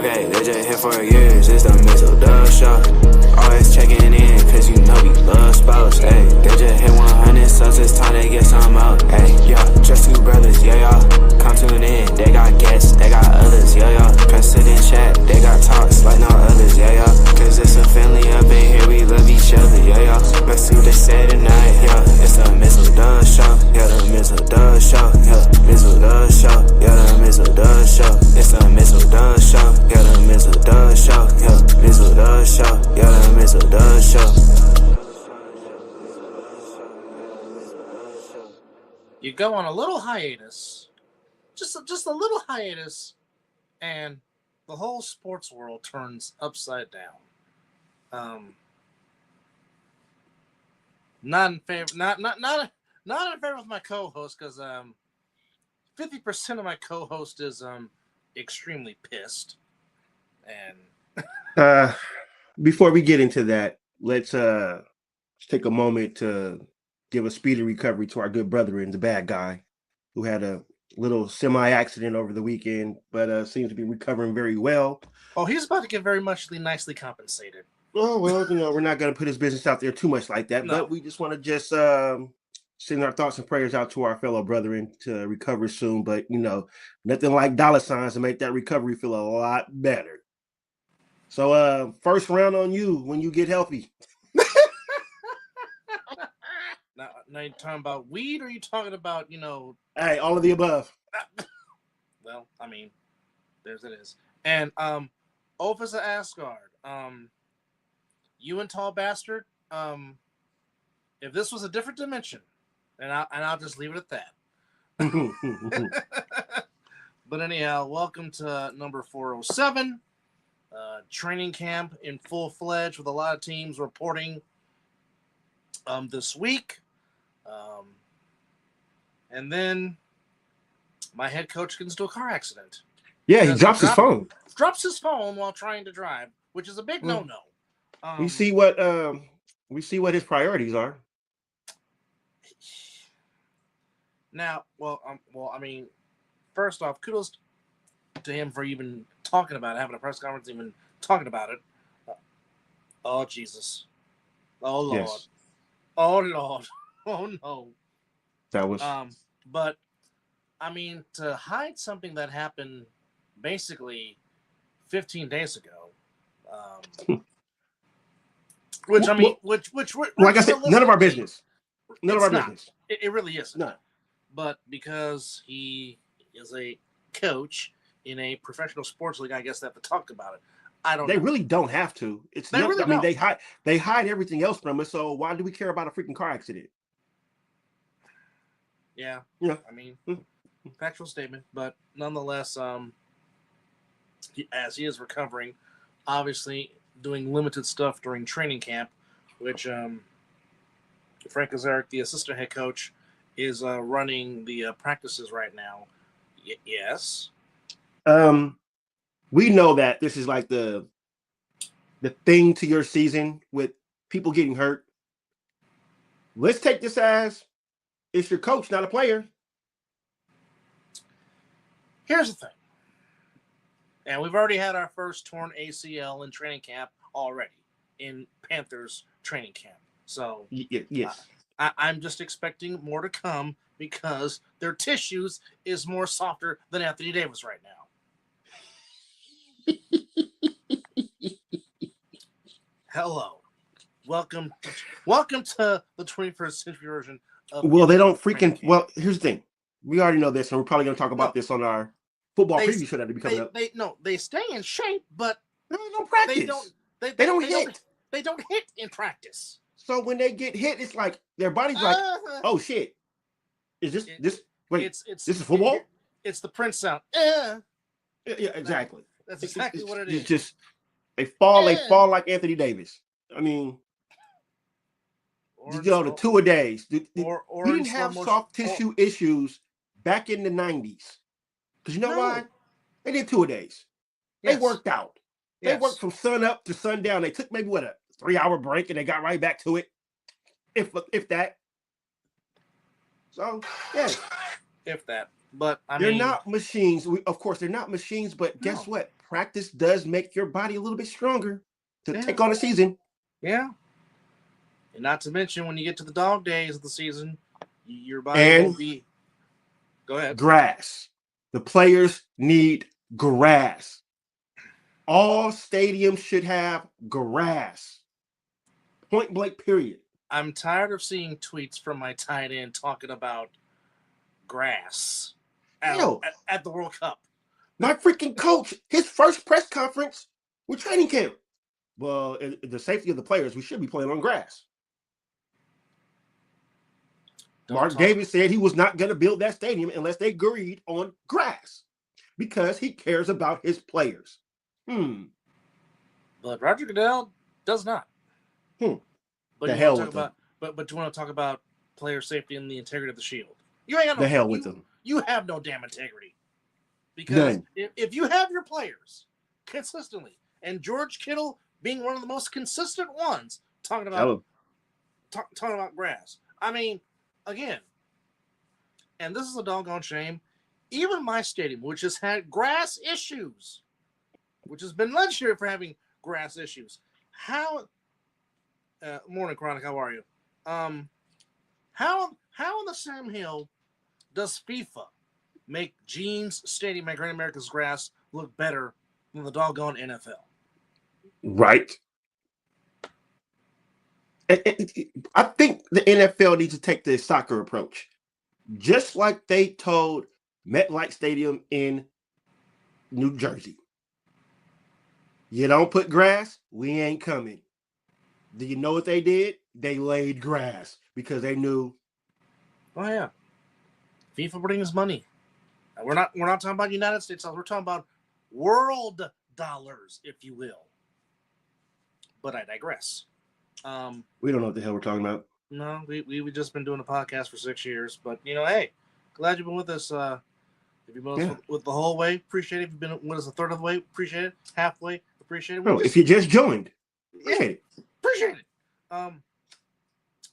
Okay, they just here for years, it's the Mizzle Dub Show. Always checking in, cause you know we love sports. Hey, they just hit 100 subs, it's time to get some out. Hey, yeah, just two brothers, yeah, y'all. Come tune in, they got guests, they got others, yeah, y'all. Press it in chat, they got talks like no others, yeah, y'all. Cause it's a family up in here, we love each other, yeah, y'all. Let's see what they say tonight, yeah. It's the Mizzle Dub Show, yeah, the Mizzle Dub Show, yeah, Mizzle Dub Show, yeah, the Mizzle Dub Show. It's the Mizzle Dub Show, yeah, the Mizzle Dub Show, yeah, Mizzle Dub Show, yeah, the Mizzle Dub Show. You go on a little hiatus, just a little hiatus, and the whole sports world turns upside down. Not in favor, not in favor of my co-host, because 50% of my co-host is extremely pissed. And before we get into that, let's take a moment to give a speedy recovery to our good brother and the bad guy, who had a little semi-accident over the weekend, but seems to be recovering very well. Oh, he's about to get very nicely compensated. Oh, well, we're not going to put his business out there too much like that, but we just want to just send our thoughts and prayers out to our fellow brethren to recover soon. But, nothing like dollar signs to make that recovery feel a lot better. So, first round on you when you get healthy. Now you talking about weed, or are you talking about, Hey, all of the above. Well, I mean, there's it is. And Opus of Asgard, you and tall bastard, if this was a different dimension, and I'll just leave it at that. But anyhow, welcome to number 407, training camp in full-fledged with a lot of teams reporting this week. And then my head coach gets into a car accident. Yeah, he drops his phone. Drops his phone while trying to drive, which is a big no-no. We see what his priorities are. Now, I mean, first off, kudos to him for even talking about it, having a press conference, even talking about it. Oh, Jesus. Oh, Lord. Yes. Oh, Lord. Oh, no. That was... But, I mean, to hide something that happened basically 15 days ago, which like I said, none of our business. None of our business. It really isn't. No. But because he is a coach in a professional sports league, I guess they have to talk about it. They really don't have to. They hide everything else from us. So why do we care about a freaking car accident? Yeah. I mean, factual statement, but nonetheless, as he is recovering, obviously doing limited stuff during training camp, which Frank Azaric, the assistant head coach, is running the practices right now. Yes. We know that this is like the thing to your season with people getting hurt. Let's take this as it's your coach, not a player. Here's the thing. And we've already had our first torn ACL in training camp already in Panthers training camp. So yes. I'm just expecting more to come because their tissues is more softer than Anthony Davis right now. Hello. Welcome to the 21st century version of... Well, they don't freaking... Well, here's the thing. We already know this, and we're probably going to talk about this on our football preview show that'll be coming up. They stay in shape, but... they don't practice. They don't hit. They don't hit in practice. So when they get hit, it's like their body's like, oh, shit. Is this... Wait, this is football? It's the Prince sound. Yeah, exactly. That's exactly what it is. It's just... They fall like Anthony Davis. I mean, the two-a-days. We didn't have soft tissue issues back in the 90s. Because you know why? They did two-a-days. Yes. They worked out. They worked from sun up to sundown. They took maybe, a 3-hour break, and they got right back to it. If that. So, yes. If that. But, they're not machines. Of course, they're not machines, but guess what? practice does make your body a little bit stronger to take on a season. Yeah. And not to mention, when you get to the dog days of the season, your body will be. Go ahead. Grass. The players need grass. All stadiums should have grass. Point blank, period. I'm tired of seeing tweets from my tight end talking about grass at the World Cup. My freaking coach, his first press conference with training camp. Well, the safety of the players, we should be playing on grass. Mark Davis said he was not going to build that stadium unless they agreed on grass because he cares about his players. But Roger Goodell does not. But the hell with them. But you want to talk about player safety and the integrity of the shield? You ain't got no. The hell with them. You have no damn integrity. Because if you have your players consistently, and George Kittle being one of the most consistent ones talking about grass. I mean, again, and this is a doggone shame. Even my stadium, which has had grass issues, which has been legendary for having grass issues. Morning, Chronic. How are you? How in the Sam Hill does FIFA make Gene's Stadium at Great America's grass look better than the doggone NFL? Right. I think the NFL needs to take the soccer approach. Just like they told MetLife Stadium in New Jersey. You don't put grass, we ain't coming. Do you know what they did? They laid grass because they knew. Oh yeah, FIFA brings money. We're not talking about United States dollars. We're talking about world dollars, if you will. But I digress. We don't know what the hell we're talking about. No, we've just been doing a podcast for 6 years. But hey, glad you've been with us. If you've been with the whole way, appreciate it. If you've been with us a third of the way, appreciate it. Halfway, appreciate it. If you just joined, appreciate it.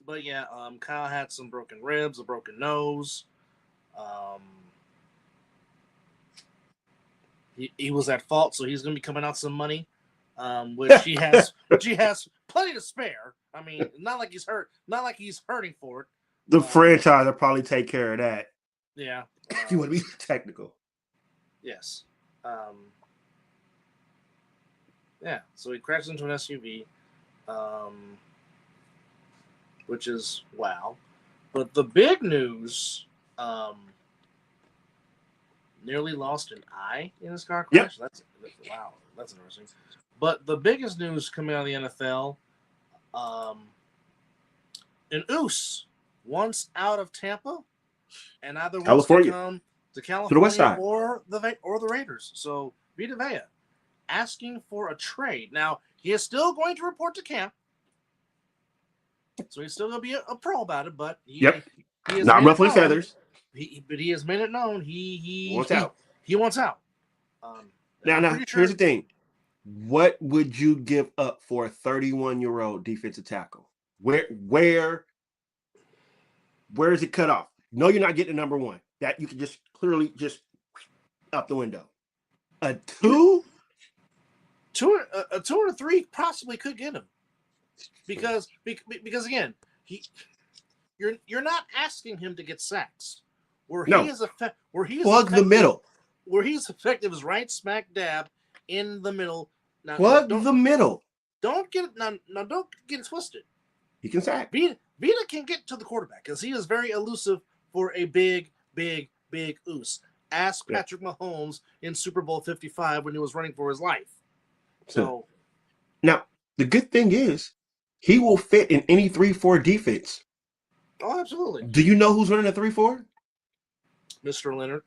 But yeah, Kyle had some broken ribs, a broken nose. He was at fault, so he's going to be coming out some money, which he has plenty to spare. I mean, not like he's hurting for it. The franchise will probably take care of that. Yeah. If you want to be technical. Yes. Yeah. So he crashed into an SUV, which is wow. But the big news, nearly lost an eye in his car crash. Yep. That's interesting. But the biggest news coming out of the NFL, an Oos once out of Tampa, and either wants to come to California, to the west side, or the Raiders. So Vita Vea asking for a trade. Now he is still going to report to camp, so he's still going to be a pro about it. But he not ruffling feathers. But he has made it known he wants out. He wants out. Now, here's the thing. What would you give up for a 31-year-old defensive tackle? Where is it cut off? No, you're not getting a number one. That you can just clearly just up the window. A two or three possibly could get him. Because again, you're not asking him to get sacks. Where he's middle. Where he's effective is right smack dab in the middle. Now, plug the middle. Don't get don't get it twisted. He can sack. Vita can get to the quarterback because he is very elusive for a big oos. Ask Patrick Mahomes in Super Bowl 55 when he was running for his life. So now the good thing is he will fit in any 3-4 defense. Oh, absolutely. Do you know who's running a 3-4? Mr. Leonard.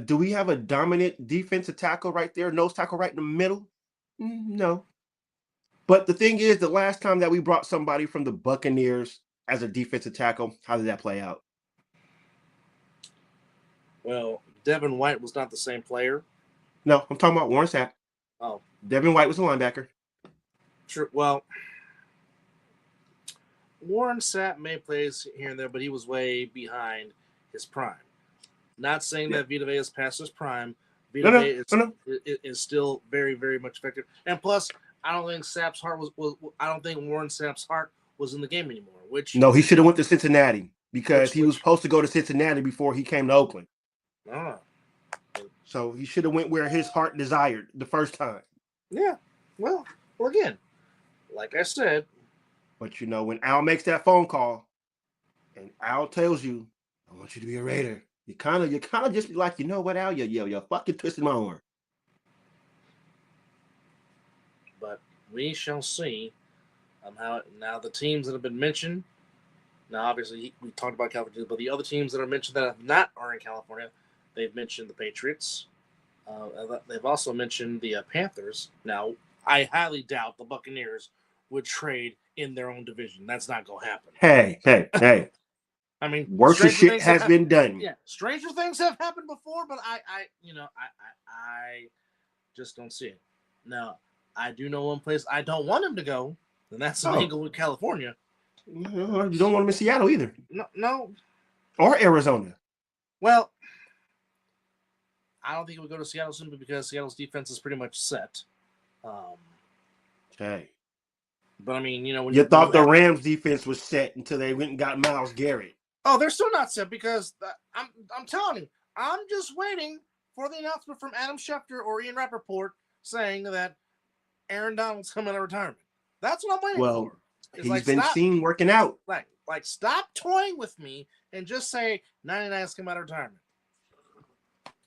Do we have a dominant defensive tackle right there, nose tackle right in the middle? No. But the thing is, the last time that we brought somebody from the Buccaneers as a defensive tackle, how did that play out? Well, Devin White was not the same player. No, I'm talking about Warren Sapp. Oh. Devin White was a linebacker. Sure. Well, Warren Sapp made plays here and there, but he was way behind his prime. Not saying that Vita Vea is past his prime, Vita Vea is still very, very much effective. And plus, I don't think Sapp's heart was I don't think Warren Sapp's heart was in the game anymore. No, he should have went to Cincinnati because he was supposed to go to Cincinnati before he came to Oakland. So he should have went where his heart desired the first time. Yeah. Well, again, like I said. But when Al makes that phone call and Al tells you, I want you to be a Raider, you kind of just be like, you know what, Al, you're fucking twisting my arm. But we shall see how now the teams that have been mentioned. Now, obviously, we talked about California, but the other teams that are mentioned that are in California, they've mentioned the Patriots. They've also mentioned the Panthers. Now, I highly doubt the Buccaneers would trade in their own division. That's not going to happen. Hey. I mean, worse shit has been done. Yeah, stranger things have happened before, but I just don't see it. Now, I do know one place I don't want him to go, and that's Inglewood, California. You don't want him in Seattle either. No. Or Arizona. Well, I don't think he would go to Seattle simply because Seattle's defense is pretty much set. Okay. But I mean, when you thought the Rams defense was set until they went and got Myles Garrett. Oh, they're still not set because I'm telling you, I'm just waiting for the announcement from Adam Schefter or Ian Rappaport saying that Aaron Donald's coming out of retirement. That's what I'm waiting for. He's been seen working out. Like, stop toying with me and just say 99's come out of retirement.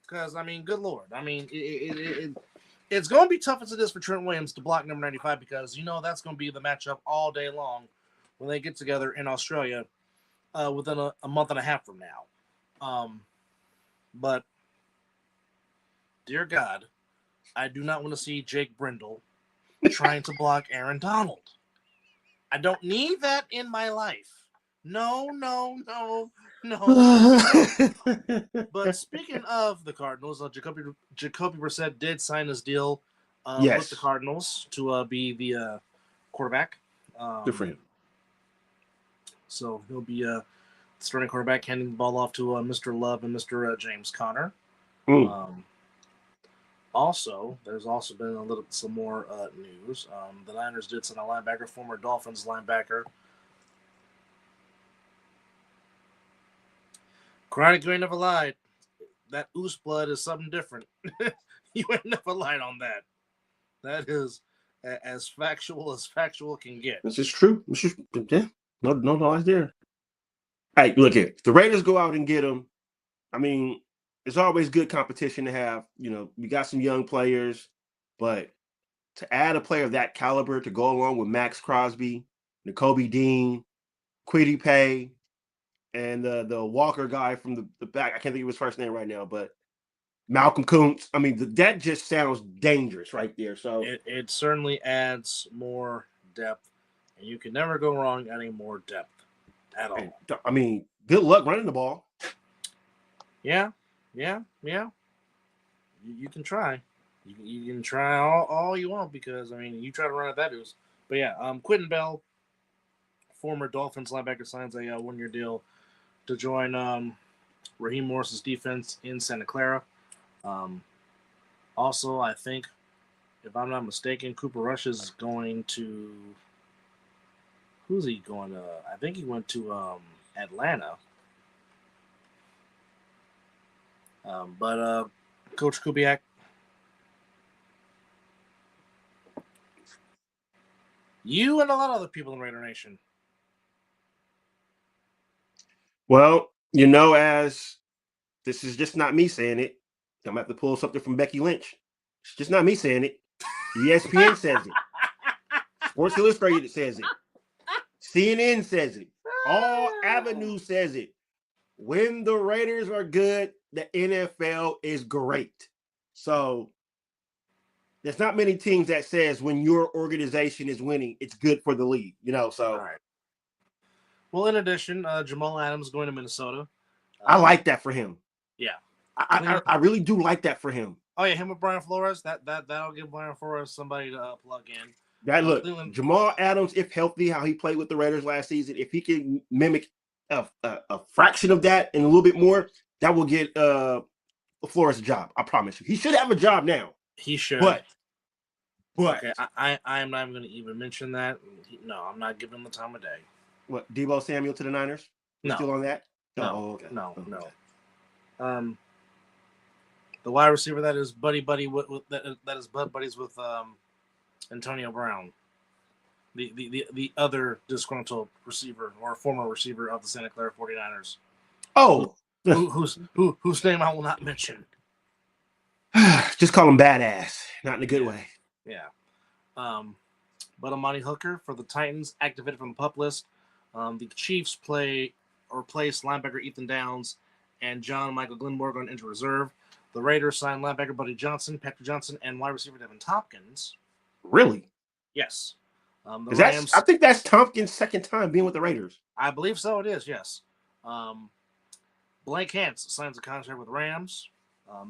Because, I mean, good Lord. I mean, it's going to be tough as it is for Trent Williams to block number 95 because, that's going to be the matchup all day long when they get together in Australia within a month and a half from now. But, dear God, I do not want to see Jake Brindle trying to block Aaron Donald. I don't need that in my life. No. But speaking of the Cardinals, Jacoby Brissett did sign his deal with the Cardinals to be the quarterback. Good for him. So he'll be starting quarterback, handing the ball off to Mr. Love and Mr. James Conner. Also, there's also been some more news. The Niners did sign a linebacker, former Dolphins linebacker. Chronic, you ain't never lied. That oos blood is something different. You ain't never lied on that. That is as factual can get. This is true. Yeah. No lies there. Hey, look here. If the Raiders go out and get him, I mean, it's always good competition to have. We got some young players, but to add a player of that caliber to go along with Max Crosby, Nakobe Dean, Kwity Paye, and the Walker guy from the back, I can't think of his first name right now, but Malcolm Kuntz. I mean, that just sounds dangerous right there. So it certainly adds more depth, and you can never go wrong adding more depth at all. I mean, good luck running the ball. Yeah. You can try. You can try all you want because, I mean, you try to run at that news. But, yeah, Quentin Bell, former Dolphins linebacker, signs a one-year deal to join Raheem Morris's defense in Santa Clara. Also, I think, if I'm not mistaken, Cooper Rush is going to – who's he going to – I think he went to Atlanta. But Coach Kubiak, you and a lot of other people in Raider Nation. Well, as this is just not me saying it, I'm going to have to pull something from Becky Lynch. It's just not me saying it. ESPN says it. Sports Illustrated says it. CNN says it. All Avenue says it. When the Raiders are good, the NFL is great. So there's not many teams that says when your organization is winning, it's good for the league, so. All right. Well, in addition, Jamal Adams going to Minnesota. I like that for him. Yeah. I really do like that for him. Oh, yeah, him with Brian Flores. That'll give Brian Flores somebody to plug in. Look, Jamal Adams, if healthy, how he played with the Raiders last season, if he can mimic a fraction of that and a little bit more, that will get LaFleur's job. I promise you. He should have a job now. He should. But okay, I'm not even going to even mention that. No, I'm not giving him the time of day. What, Deebo Samuel to the Niners? No. Still on that? No. Oh, okay. No. Okay. The wide receiver that is buddy that is buddies with Antonio Brown, the other disgruntled receiver or former receiver of the Santa Clara 49ers. Oh, whose name I will not mention. Just call him badass, not in a good way. Yeah. But Amani Hooker for the Titans activated from the PUP list. The Chiefs replace linebacker Ethan Downs and John Michael Glenborg on injured reserve. The Raiders signed linebacker Buddy Johnson, Patrick Johnson, and wide receiver Devin Tompkins. Really? Yes. The Rams. I think that's Tompkins' second time being with the Raiders. I believe so. It is. Yes. Blake Hance signs a contract with Rams.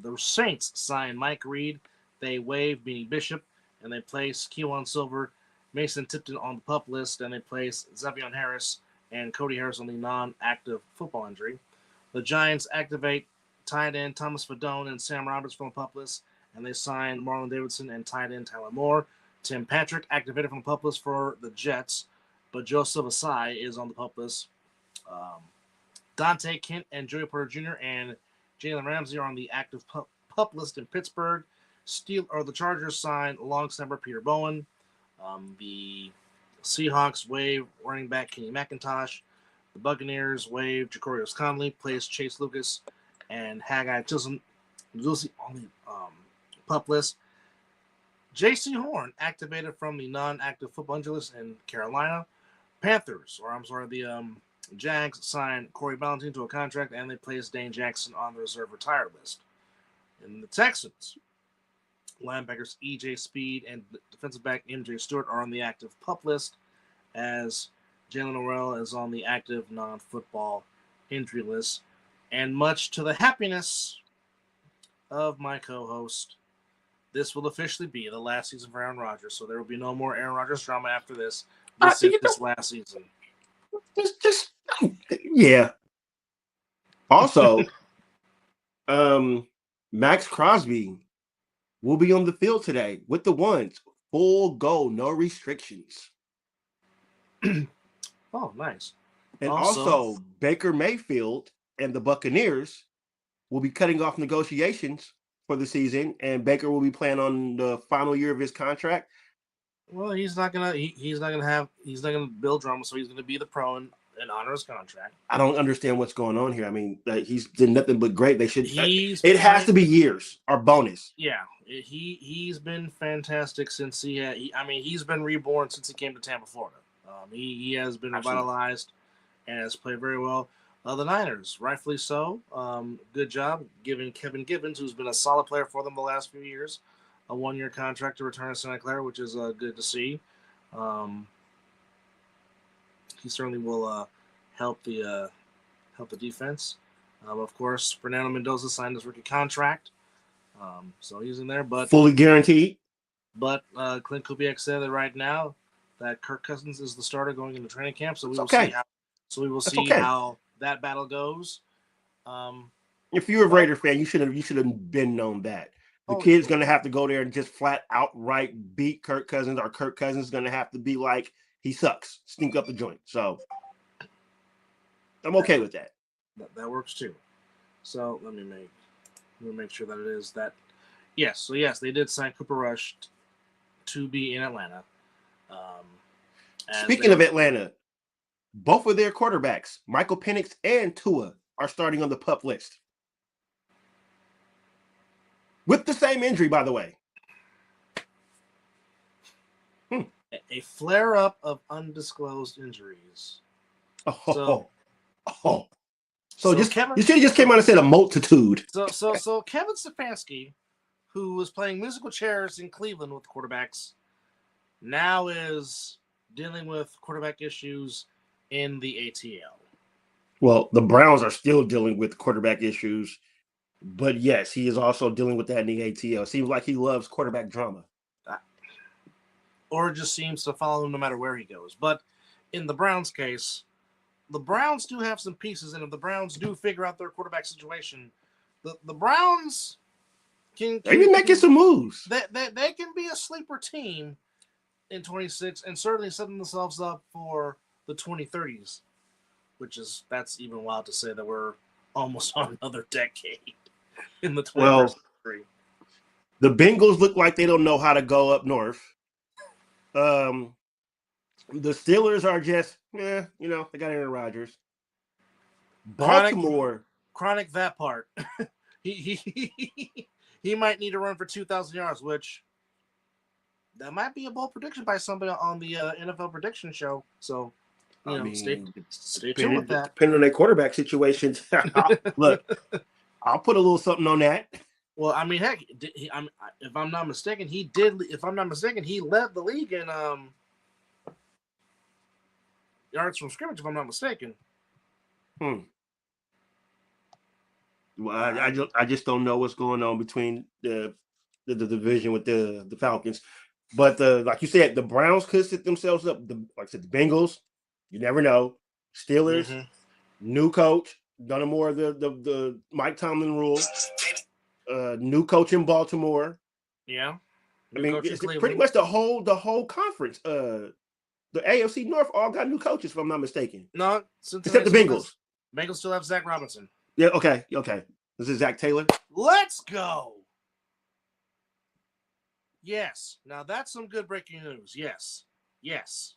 The Saints signed Mike Reed. They waived Beanie Bishop, and they placed Kewan Silver, Mason Tipton on the PUP list, and they placed Zavion Harris and Cody Harris on the non-active football injury. The Giants activate tight end Thomas Fadone and Sam Roberts from the PUP list, and they signed Marlon Davidson and tight end Tyler Moore. Tim Patrick activated from the PUP list for the Jets, but Joseph Asai is on the PUP list. Dante Kent and Joey Porter Jr. and Jalen Ramsey are on the active PUP list in Pittsburgh. The Chargers signed long snapper Peter Bowen. The Seahawks waived running back Kenny McIntosh. The Buccaneers waived Jacorius Conley, placed Chase Lucas and Haggai Chisholm on the PUP list. J.C. Horn activated from the non-active football injury list in Carolina. The Jags signed Corey Ballentine to a contract, and they placed Dane Jackson on the reserve retired list. In the Texans, linebackers E.J. Speed and defensive back M.J. Stewart are on the active PUP list, as Jalen Orrell is on the active non-football injury list. And much to the happiness of my co-host, this will officially be the last season for Aaron Rodgers, so there will be no more Aaron Rodgers drama after this. This is this last season. Yeah. Also, Max Crosby will be on the field today with the ones. Full go, no restrictions. Oh, nice. And also, Baker Mayfield and the Buccaneers will be cutting off negotiations for the season, and Baker will be playing on the final year of his contract. Well, he's not gonna build drama, so he's gonna be the pro and honor his contract. I don't understand what's going on here. I mean, he's done nothing but great. They should. It has to be years or bonus. Yeah, he's been fantastic since he's been reborn since he came to Tampa, Florida. He has been revitalized and has played very well. The Niners, rightfully so. Good job giving Kevin Gibbons, who's been a solid player for them the last few years, a 1-year contract to return to Santa Clara, which is good to see. He certainly will help the defense. Of course, Fernando Mendoza signed his rookie contract, so he's in there, but fully guaranteed. But Clint Kubiak said that right now that Kirk Cousins is the starter going into training camp, so we will see how that battle goes. If you're a Raider fan, you should have been known that the kid's going to have to go there and just flat outright beat Kirk Cousins, or Kirk Cousins is going to have to be like, he sucks, stink up the joint. So I'm okay with that. That works too. So let me make sure that it is that. Yes. So yes, they did sign Cooper Rush to be in Atlanta. Speaking of Atlanta, both of their quarterbacks, Michael Penix and Tua, are starting on the PUP list. With the same injury, by the way. A flare-up of undisclosed injuries. So Kevin, you should have just came out and said a multitude. So Kevin Stefanski, who was playing musical chairs in Cleveland with quarterbacks, now is dealing with quarterback issues in the ATL. Well, the Browns are still dealing with quarterback issues, but yes, he is also dealing with that in the ATL. It seems like he loves quarterback drama. Or just seems to follow him no matter where he goes. But in the Browns' case, the Browns do have some pieces, and if the Browns do figure out their quarterback situation, the Browns they be making some moves. They can be a sleeper team in 26 and certainly setting themselves up for the 2030s, that's even wild to say that we're almost on another decade in the 21st century. The Bengals look like they don't know how to go up north. The Steelers are just, they got Aaron Rodgers. Baltimore. Chronic that part. he might need to run for 2,000 yards, which that might be a bold prediction by somebody on the NFL prediction show. So, stay tuned with that. Depending on their quarterback situations. Look, I'll put a little something on that. Well, I mean, heck, if I'm not mistaken, he led the league in yards from scrimmage. If I'm not mistaken. Well, I just don't know what's going on between the division with the Falcons, but like you said, the Browns could set themselves up. Like I said, the Bengals, you never know. Steelers, new coach, none more of the Mike Tomlin rule. New coach in Baltimore. Yeah, I mean, it's pretty much the whole conference. The AFC North all got new coaches, if I'm not mistaken. No, except the Bengals. Bengals still have Zach Robinson. Yeah. Okay. This is Zach Taylor. Let's go. Yes. Now that's some good breaking news. Yes. Mr.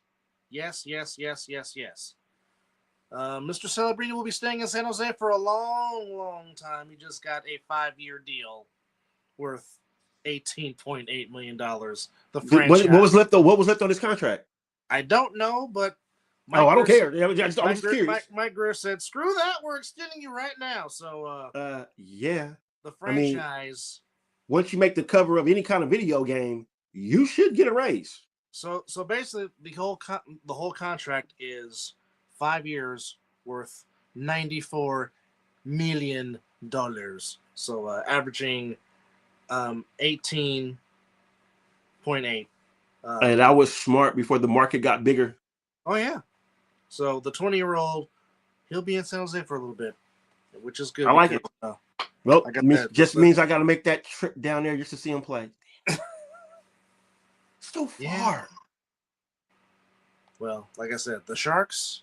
Celebrini will be staying in San Jose for a long, long time. He just got a 5-year deal worth $18.8 million. The franchise. What was left? What was left on his contract? I don't know, but I don't care. I was curious. Mike Greer said, "Screw that. We're extending you right now." So, yeah. The franchise. Once you make the cover of any kind of video game, you should get a raise. So basically, the whole contract is 5 years worth $94 million. So averaging 18.8. And I was smart before the market got bigger. Oh yeah. So the 20-year-old, he'll be in San Jose for a little bit, which is good. I like it. Well, it means I got to make that trip down there just to see him play. So far. Yeah. Well, like I said, the Sharks,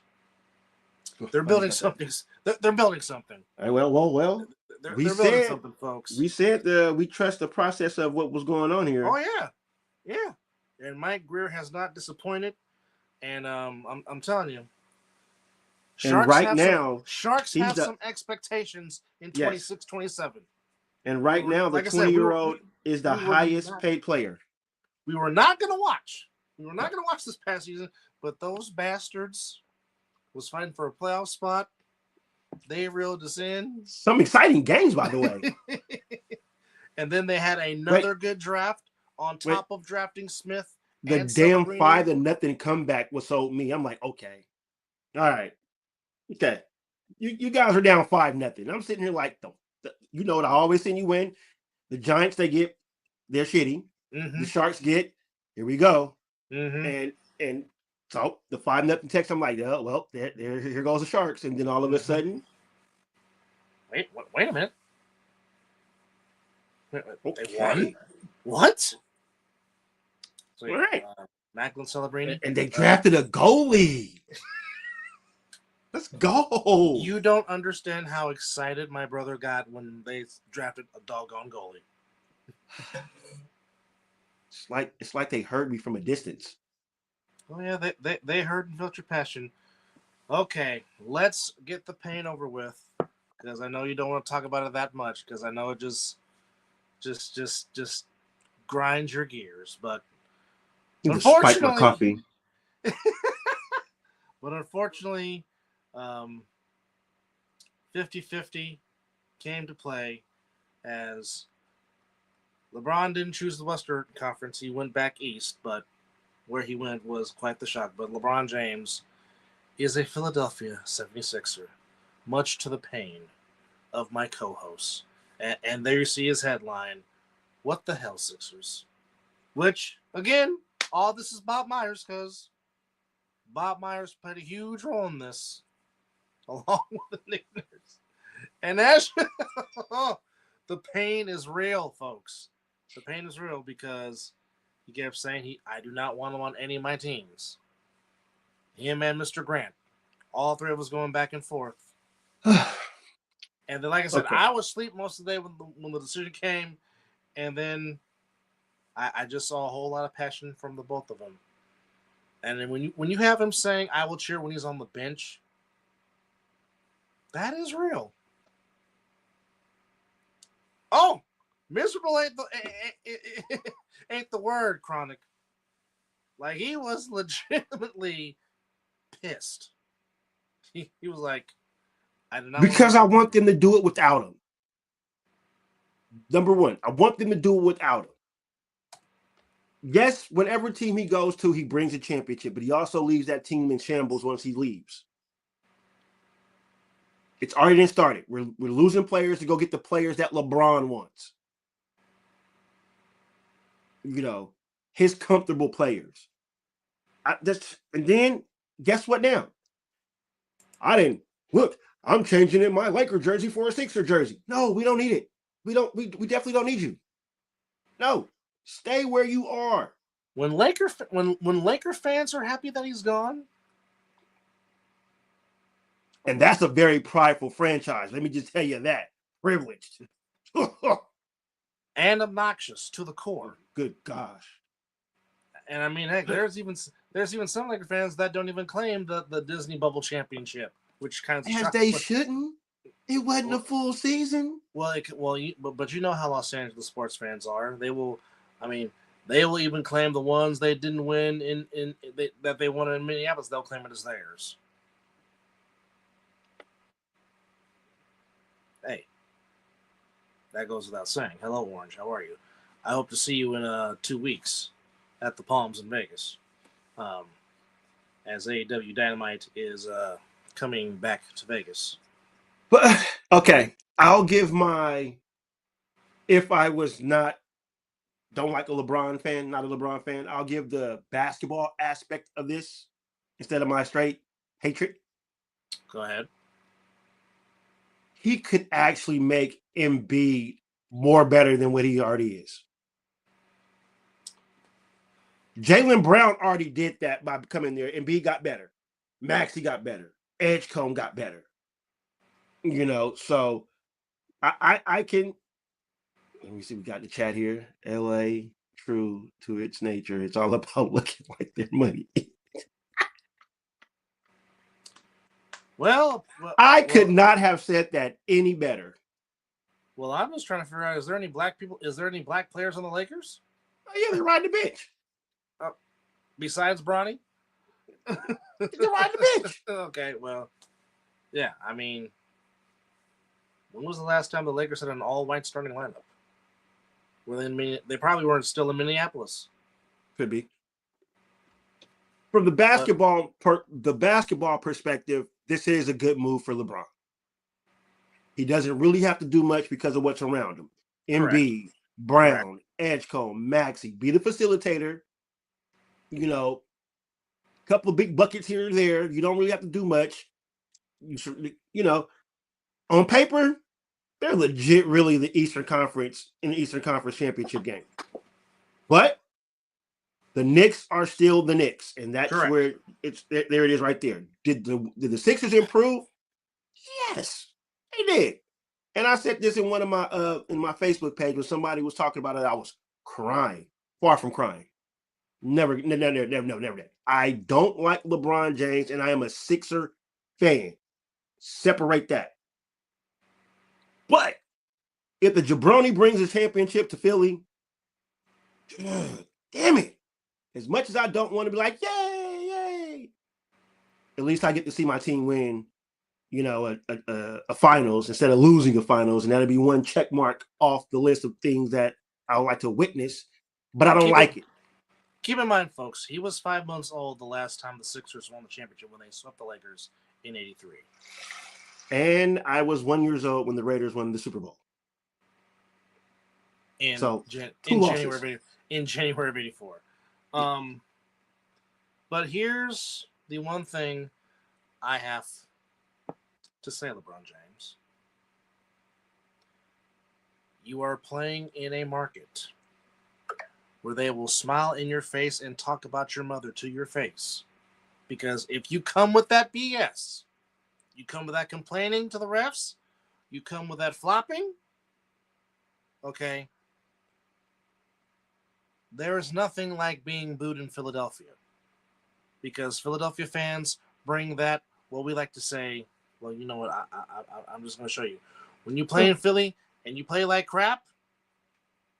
they're building something. They're building something. Well. They're building something, folks. We said we trust the process of what was going on here. Oh yeah. And Mike Greer has not disappointed. And I'm telling you, Sharks have some expectations in 26-27. And right now, the 20-year-old is the highest paid player. We were not going to watch. We were not going to watch this past season, but those bastards was fighting for a playoff spot. They reeled us in. Some exciting games, by the way. And then they had another good draft on top of drafting Smith. The damn 5-0 comeback was sold me. I'm like, okay. All right. Okay. You guys are down 5-0. I'm sitting here like, you know what I always seen you win. The Giants, they're shitty. Mm-hmm. The Sharks here we go. Mm-hmm. And so the 5-0 text, I'm like, oh, well, here goes the Sharks. And then all of a sudden. Wait a minute. Okay. They won? What? So, all right. Macklin celebrating. And they drafted a goalie. Let's go. You don't understand how excited my brother got when they drafted a doggone goalie. It's like they heard me from a distance. Oh yeah, they heard and felt your passion. Okay, let's get the pain over with, because I know you don't want to talk about it that much, because I know it just grinds your gears, but unfortunately, my coffee. But unfortunately, 50-50 came to play as LeBron didn't choose the Western Conference. He went back east, but where he went was quite the shock. But LeBron James is a Philadelphia 76er, much to the pain of my co-hosts. And there you see his headline, "What the hell, Sixers?" Which, again, all this is Bob Myers, because Bob Myers played a huge role in this, along with the Nick Nurse. And as the pain is real, folks. The pain is real because he kept saying I do not want him on any of my teams. Him and Mr. Grant, all three of us going back and forth. And then, like I said, I was asleep most of the day when the decision came, and then I just saw a whole lot of passion from the both of them. And then when you have him saying "I will cheer" when he's on the bench, that is real. Oh, miserable ain't the word, Chronic. Like, he was legitimately pissed. He was like, I do not because I want them to do it without him. Number one, I want them to do it without him. Yes, whatever team he goes to, he brings a championship, but he also leaves that team in shambles once he leaves. It's already started. We're losing players to go get the players that LeBron wants. You know, his comfortable players. And then guess what now? I'm changing in my Laker jersey for a Sixer jersey. No, we don't need it. We definitely don't need you. No, stay where you are. When Laker fans are happy that he's gone. And that's a very prideful franchise. Let me just tell you that. Privileged. And obnoxious to the core. Good gosh. And I mean, heck, there's even some Laker fans that don't even claim the Disney Bubble championship, which kind of they shouldn't. It wasn't a full season. But you know how Los Angeles sports fans are. They will even claim the ones they didn't win that they won in Minneapolis. They'll claim it as theirs. Hey, that goes without saying. Hello, Orange. How are you? I hope to see you in 2 weeks at the Palms in Vegas, as AEW Dynamite is coming back to Vegas. But okay, I'll give if I was don't like a LeBron fan, not a LeBron fan, I'll give the basketball aspect of this instead of my straight hatred. Go ahead. He could actually make Embiid more better than what he already is. Jaylen Brown already did that by coming there. Embiid got better. Maxey got better. Edgecombe got better. You know, so I can. Let me see. We got the chat here. LA, true to its nature. It's all about looking like their money. I could not have said that any better. Well, I'm just trying to figure out: is there any black people? Is there any black players on the Lakers? Oh, yeah, they're riding the bench. Besides Bronny, they're riding the bench. Okay, well, yeah. I mean, when was the last time the Lakers had an all-white starting lineup? They probably weren't still in Minneapolis. Could be. From the basketball perspective, this is a good move for LeBron. He doesn't really have to do much because of what's around him. Embiid, Brown, Edgecombe, Maxey, be the facilitator. You know, a couple of big buckets here and there. You don't really have to do much. You know, on paper, they're legit really the Eastern Conference championship game. But the Knicks are still the Knicks, and that's where there it is right there. Did the Sixers improve? Yes, they did. And I said this in one of my in my Facebook page when somebody was talking about it. I was crying, far from crying. Never. I don't like LeBron James, and I am a Sixer fan. Separate that. But if the jabroni brings a championship to Philly, damn it. As much as I don't want to be like, yay, at least I get to see my team win, you know, a finals instead of losing a finals. And that'll be one check mark off the list of things that I would like to witness, but I don't like it. Keep in mind, folks, he was 5 months old the last time the Sixers won the championship when they swept the Lakers in '83. And I was 1 year old when the Raiders won the Super Bowl. In January of '84. But here's the one thing I have to say, LeBron James. you are playing in a market where they will smile in your face and talk about your mother to your face. Because if you come with that BS, you come with that complaining to the refs, you come with that flopping, okay, there is nothing like being booed in Philadelphia. Because Philadelphia fans bring that, well, we like to say, well, you know what, I'm just going to show you. When you play in Philly and you play like crap,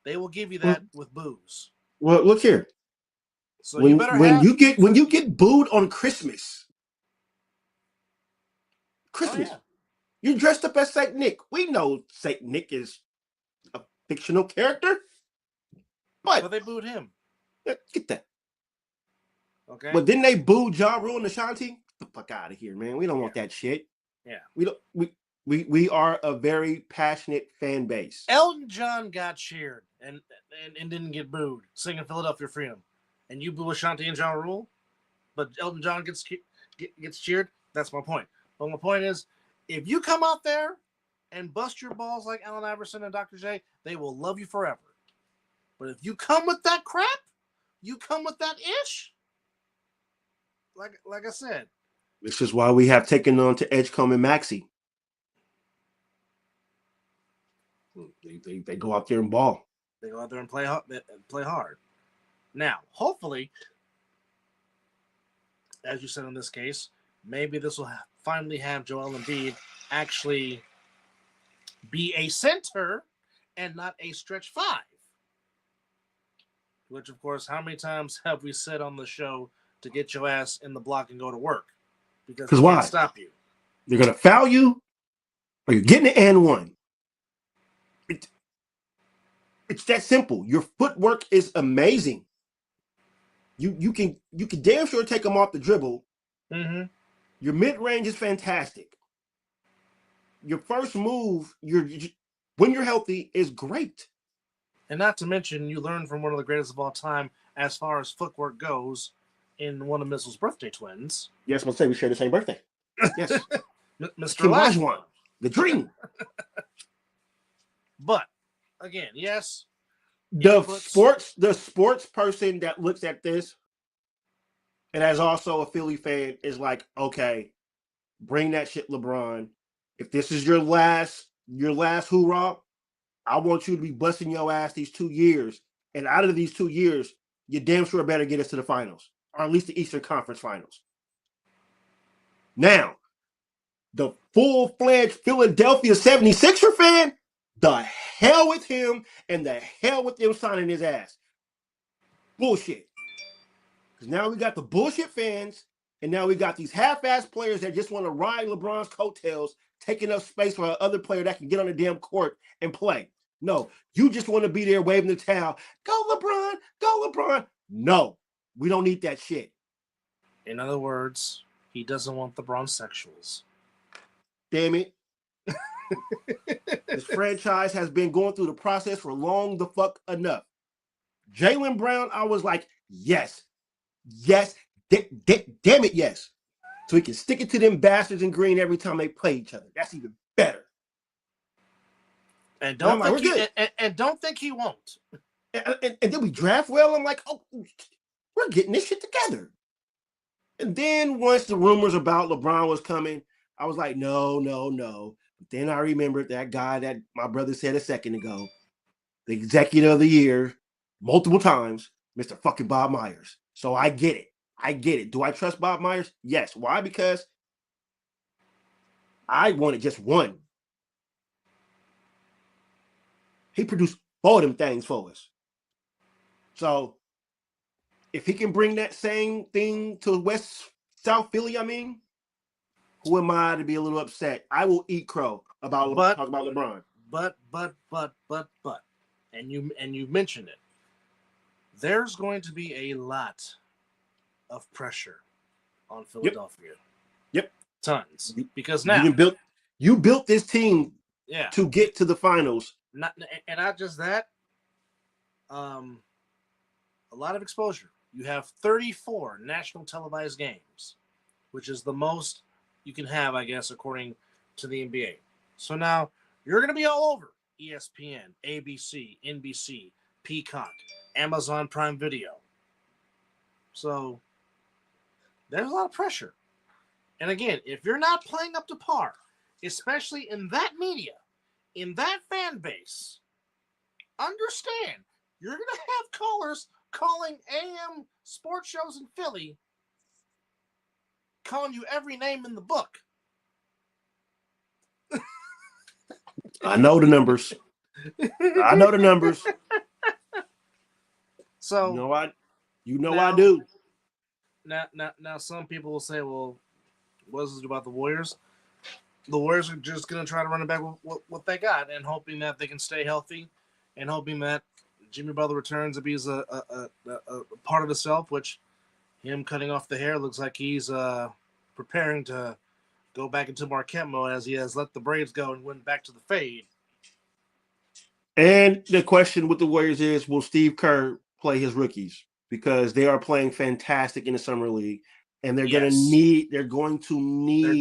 they will give you that with boos. Well, look here. So you better when you get booed on Christmas, Oh, yeah. you're dressed up as Saint Nick. We know Saint Nick is a fictional character, but they booed him. Get that. Okay. But didn't they boo Ja Rule and Ashanti? Get the fuck out of here, man. We don't want that shit. Yeah. We are a very passionate fan base. Elton John got cheered and didn't get booed singing Philadelphia Freedom. And you boo Ashanti and Ja Rule, but Elton John gets cheered. That's my point. But my point is, if you come out there and bust your balls like Allen Iverson and Dr. J, they will love you forever. But if you come with that crap, you come with that ish, like I said. This is why we have taken on to Edgecombe and Maxey. They go out there and ball. They go out there and play hard. Now, hopefully, as you said in this case, maybe this will finally have Joel Embiid actually be a center and not a stretch five. Which, of course, how many times have we said on the show to get your ass in the block and go to work? Because why? Can't stop you. They're going to foul you, or you're getting the and one. It's that simple. Your footwork is amazing. You can damn sure take them off the dribble. Mm-hmm. Your mid range is fantastic. Your first move, when you're healthy, is great. And not to mention, you learn from one of the greatest of all time as far as footwork goes in one of Mizzle's birthday twins. Yes, I'm going to say we share the same birthday. Yes. Mr. Olajuwon. The dream. But, again, yes. The sports person that looks at this and as also a Philly fan is like, okay, bring that shit, LeBron. If this is your last hoorah, I want you to be busting your ass these 2 years. And out of these 2 years, you damn sure better get us to the finals, or at least the Eastern Conference Finals. Now, the full-fledged Philadelphia 76er fan, the hell with him and the hell with them signing his ass. Bullshit. Because now we got the bullshit fans, and now we got these half-ass players that just want to ride LeBron's coattails, taking up space for another player that can get on the damn court and play. No, you just want to be there waving the towel. Go LeBron, go LeBron. No, we don't need that shit. In other words, he doesn't want the bronzexuals. Damn it. This franchise has been going through the process for long the fuck enough. Jaylen Brown, I was like, yes, damn it, yes. So he can stick it to them bastards in green every time they play each other. That's even better. And don't think he won't. And then we draft well. I'm like, oh, we're getting this shit together. And then once the rumors about LeBron was coming, I was like, no. But then I remembered that guy that my brother said a second ago, the executive of the year, multiple times, Mr. fucking Bob Myers. So I get it. Do I trust Bob Myers? Yes. Why? Because I wanted just one. He produced all them things for us. So if he can bring that same thing to South Philly, who am I to be a little upset? I will eat crow about talking about LeBron. But, and you mentioned it. There's going to be a lot of pressure on Philadelphia. Yep. Tons. Because now you built this team yeah. to get to the finals. Not just that. A lot of exposure. You have 34 national televised games, which is the most you can have, I guess, according to the NBA. So now you're going to be all over. ESPN, ABC, NBC, Peacock, Amazon Prime Video. So there's a lot of pressure. And again, if you're not playing up to par, especially in that media, in that fan base, understand you're going to have callers calling AM sports shows in Philly, calling you every name in the book. I know the numbers. I know the numbers. So you know I do. Now, some people will say, "Well, what is it about the Warriors?" The Warriors are just going to try to run it back with what they got, and hoping that they can stay healthy, and hoping that Jimmy Butler returns to be a part of himself. Which him cutting off the hair looks like he's preparing to go back into Marquette mode, as he has let the braids go and went back to the fade. And the question with the Warriors is, will Steve Kerr play his rookies? Because they are playing fantastic in the summer league, and they're going to need the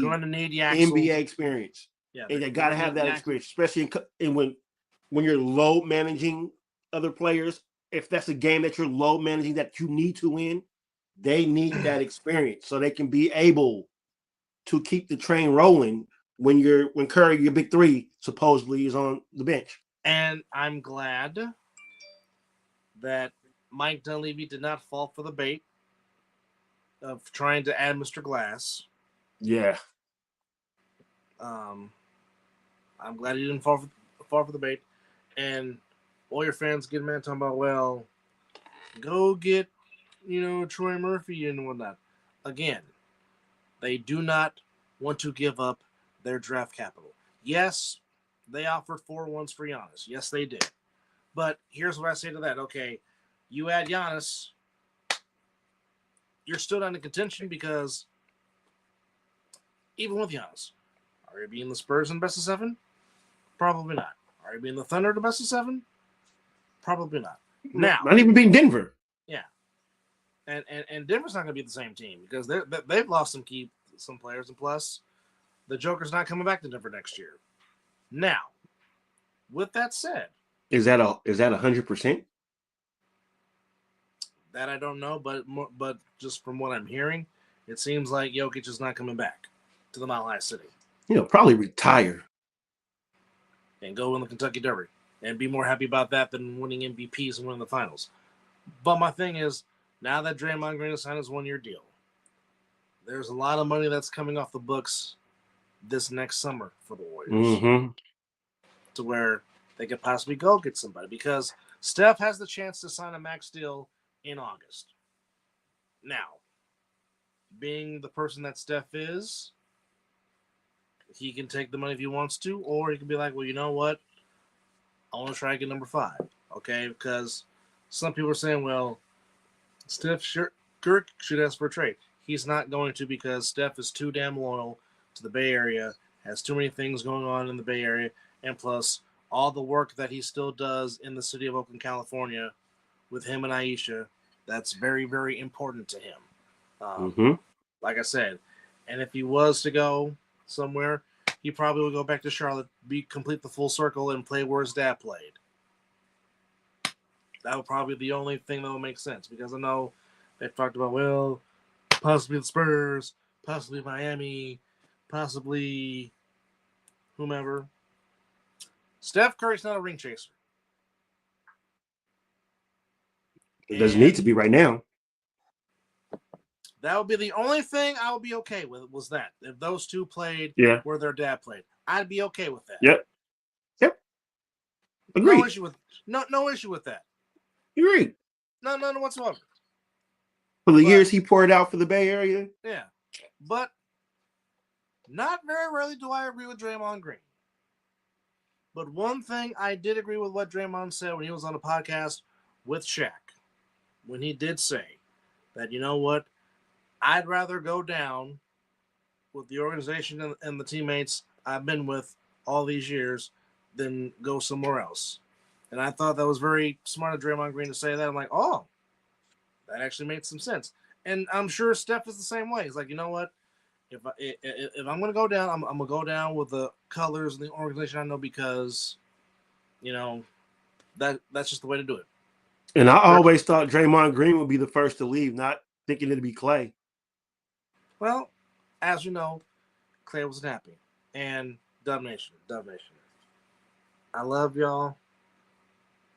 NBA experience. Yeah, and they got to have that experience, especially when you're load managing other players. If that's a game that you're load managing that you need to win, they need that experience so they can be able to keep the train rolling when Curry, your big three, supposedly is on the bench. And I'm glad that Mike Dunleavy did not fall for the bait of trying to add Mr. Glass. Yeah. I'm glad he didn't fall for the bait. And all your fans get mad talking about, well, go get, Troy Murphy and whatnot. Again, they do not want to give up their draft capital. Yes, they offered 4-1s for Giannis. Yes, they did. But here's what I say to that. Okay, you add Giannis, you're still not in contention because even with Giannis, are you being the Spurs in best of 7? Probably not. Are you being the Thunder in the best of 7? Probably not. Now, not even being Denver. Yeah, and Denver's not going to be the same team because they've lost some players, and plus, the Joker's not coming back to Denver next year. Now, with that said, is that 100%? That I don't know, but just from what I'm hearing, it seems like Jokic is not coming back to the Mile High City. Probably retire and go win the Kentucky Derby and be more happy about that than winning MVPs and winning the finals. But my thing is, now that Draymond Green has signed his 1-year deal, there's a lot of money that's coming off the books this next summer for the Warriors to where they could possibly go get somebody because Steph has the chance to sign a max deal in August. Now, being the person that Steph is, he can take the money if he wants to, or he can be like, well, you know what? I want to try to get number 5, okay? Because some people are saying, well, Steph Kirk should ask for a trade. He's not going to because Steph is too damn loyal to the Bay Area, has too many things going on in the Bay Area, and plus all the work that he still does in the city of Oakland, California with him and Aisha, that's very, very important to him. Like I said, and if he was to go somewhere, he probably would go back to Charlotte, complete the full circle, and play where his dad played. That would probably be the only thing that would make sense because I know they've talked about, well, possibly the Spurs, possibly Miami, possibly whomever. Steph Curry's not a ring chaser. It doesn't need to be right now. That would be the only thing I would be okay with was that. If those two played where their dad played, I'd be okay with that. Yep. Agreed. No issue with that. Agreed. None whatsoever. For the years he poured out for the Bay Area? Yeah. But not very rarely do I agree with Draymond Green. But one thing I did agree with what Draymond said when he was on a podcast with Shaq, when he did say that, you know what, I'd rather go down with the organization and the teammates I've been with all these years than go somewhere else. And I thought that was very smart of Draymond Green to say that. I'm like, oh, that actually made some sense. And I'm sure Steph is the same way. He's like, you know what? If I'm going to go down, I'm going to go down with the colors and the organization I know because that's just the way to do it. And I always thought Draymond Green would be the first to leave, not thinking it'd be Clay. Well, as you know, Clay wasn't happy. And Dub Nation. I love y'all.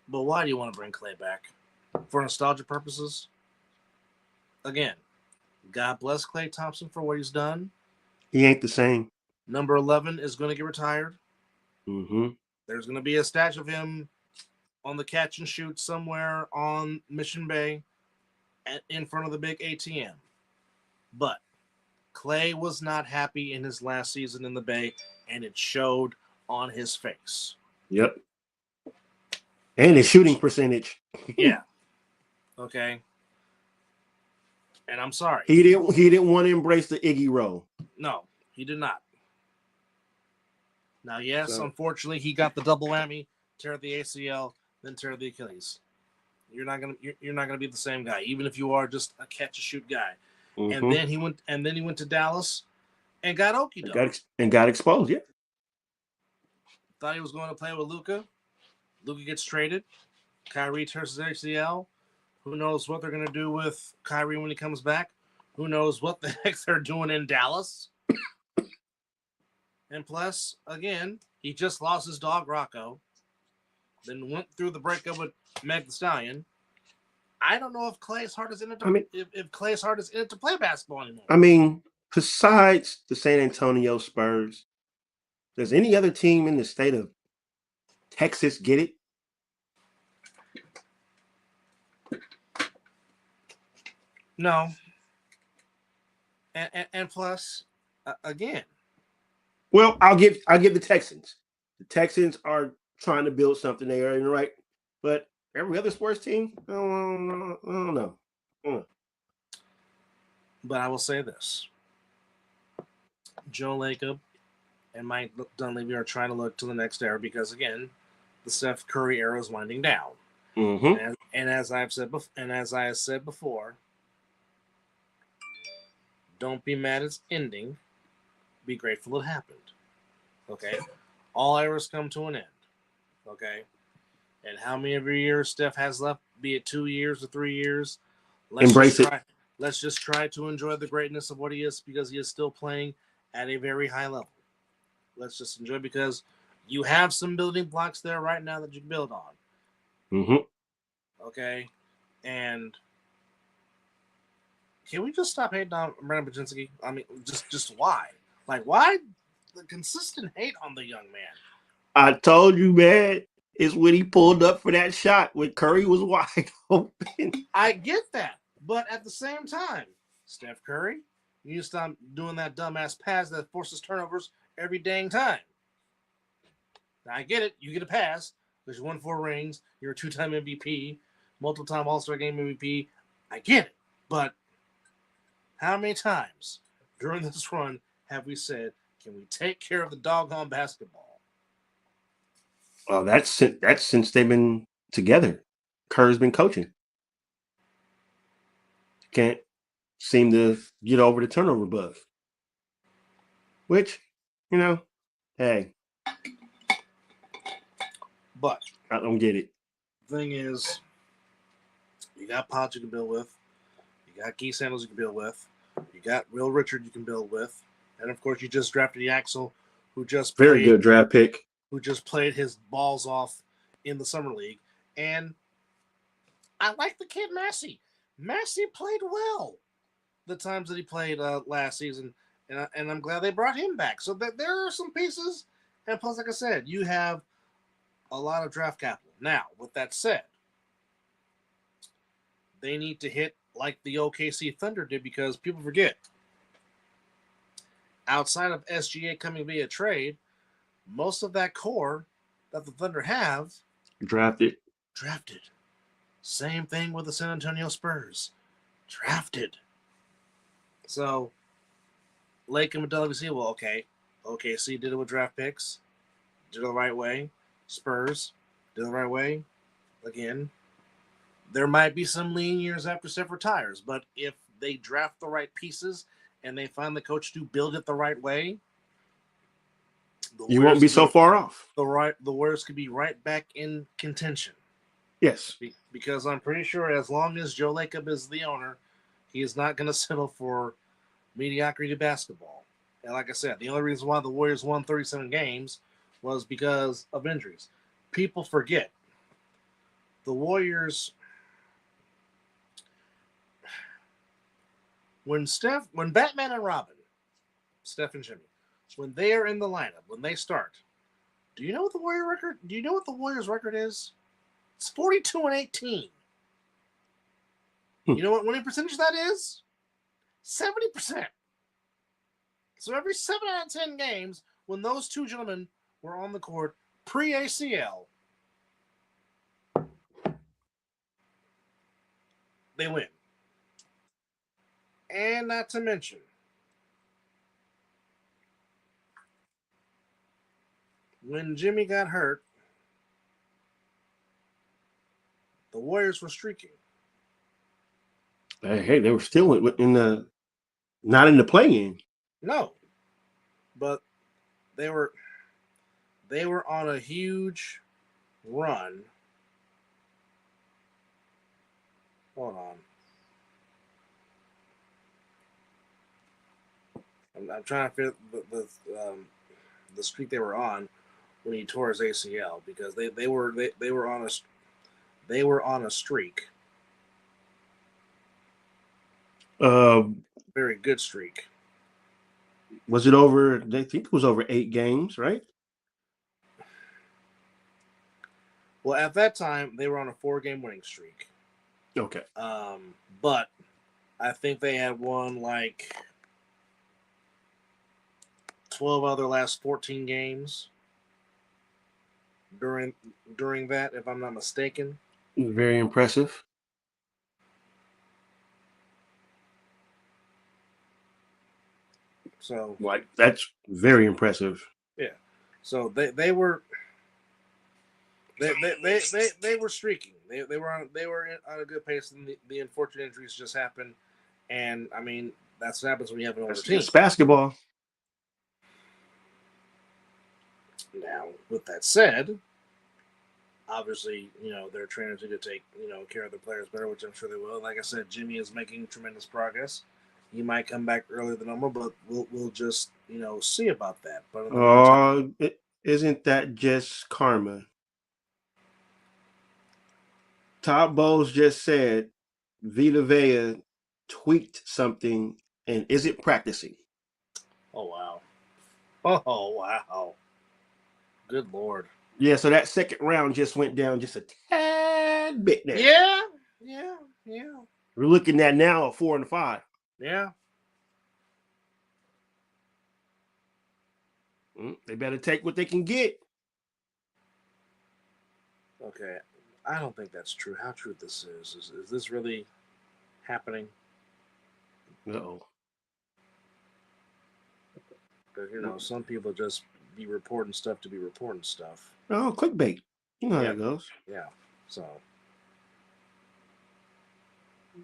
But why do you want to bring Clay back? For nostalgia purposes? Again, God bless Klay Thompson for what he's done. He ain't the same. Number 11 is going to get retired. Mm-hmm. There's going to be a statue of him on the catch and shoot somewhere on Mission Bay in front of the big ATM. But Clay was not happy in his last season in the Bay, and it showed on his face. Yep. And his shooting percentage. Yeah. Okay. And I'm sorry. He didn't want to embrace the Iggy role. No, he did not. Now, yes, unfortunately, he got the double whammy, tear the ACL, then tear the Achilles. You're not gonna be the same guy, even if you are just a catch and shoot guy. Mm-hmm. And then he went to Dallas and got okey doke. Got exposed, yeah. Thought he was going to play with Luka. Luka gets traded. Kyrie tears his ACL. Who knows what they're going to do with Kyrie when he comes back? Who knows what the heck they're doing in Dallas? And plus, again, he just lost his dog Rocco. Then went through the breakup with Meg Thee Stallion. I don't know if Clay's heart is in it. If Clay's heart is in it to play basketball anymore. I mean, besides the San Antonio Spurs, does any other team in the state of Texas get it? No. And plus, again. Well, I'll give the Texans. The Texans are trying to build something there, and right. But every other sports team, I don't know. But I will say this: Joe Lacob and Mike Dunleavy are trying to look to the next era because, again, the Steph Curry era is winding down. Mm-hmm. And as I have said before, don't be mad it's ending. Be grateful it happened. Okay? All eras come to an end. Okay? And how many every year Steph has left, be it 2 years or 3 years, embrace it. Let's just try to enjoy the greatness of what he is because he is still playing at a very high level. Let's just enjoy because you have some building blocks there right now that you can build on. Mm-hmm. Okay? And can we just stop hating on Brandon Baczynski? I mean, just why? Like, why the consistent hate on the young man? I told you, man. It's when he pulled up for that shot when Curry was wide open. I get that. But at the same time, Steph Curry, you need to stop doing that dumbass pass that forces turnovers every dang time. Now, I get it. You get a pass because you won 4 rings. You're a 2-time MVP, multiple-time All-Star Game MVP. I get it. But how many times during this run have we said, can we take care of the doggone basketball? Well, that's since they've been together. Kerr's been coaching. Can't seem to get over the turnover bug. Which, hey. But I don't get it. The thing is, you got Podge you can build with. You got Keith Sandals you can build with. You got Will Richard you can build with. And, of course, you just drafted Yaxel, who just very good draft pick. Who just played his balls off in the Summer League. And I like the kid Massey. Massey played well the times that he played last season. And I'm glad they brought him back. So that there are some pieces. And plus, like I said, you have a lot of draft capital. Now, with that said, they need to hit like the OKC Thunder did because people forget. Outside of SGA coming via trade, most of that core that the Thunder have drafted. Same thing with the San Antonio Spurs. Drafted. So, Lake and Medulla, we see, well, okay. OKC did it with draft picks. Did it the right way. Spurs did it the right way. Again, there might be some lean years after Steph retires, but if they draft the right pieces and they find the coach to build it the right way, You won't be so far off. The Warriors could be right back in contention. Yes. Because I'm pretty sure as long as Joe Lacob is the owner, he is not going to settle for mediocrity basketball. And like I said, the only reason why the Warriors won 37 games was because of injuries. People forget the Warriors when Batman and Robin, Steph and Jimmy, when they are in the lineup, when they start, do you know what the Warriors record is? It's 42-18. You know what winning percentage that is? 70%. So every 7 out of 10 games, when those two gentlemen were on the court pre-ACL, they win. And not to mention, when Jimmy got hurt, the Warriors were streaking. Hey, they were still not in the play-in. No, but they were on a huge run. Hold on. I'm trying to figure the streak they were on when he tore his ACL, because they were on a streak. Very good streak. Was it over? They think it was over 8 games, right? Well, at that time they were on a 4-game winning streak. Okay. But I think they had won like 12 other last 14 games during that, if I'm not mistaken. Very impressive. So, that's very impressive. Yeah. So they were streaking. They were on a good pace, and the unfortunate injuries just happened. And I mean, that's what happens when you have an older team. It's basketball. Now, with that said, obviously, their trainers need to take, care of the players better, which I'm sure they will. Like I said, Jimmy is making tremendous progress. He might come back earlier than normal, but we'll just, see about that. But isn't that just karma? Todd Bowles just said Vita Vea tweaked something and isn't practicing. Oh, wow. Oh, wow. Good Lord. Yeah, so that second round just went down just a tad bit there. Yeah. We're looking at now a 4 and 5. Yeah. They better take what they can get. Okay. I don't think that's true. How true this is this really happening? Uh-oh. Because, some people just be reporting stuff to be reporting stuff. Oh, clickbait. You know how that goes. Yeah. So.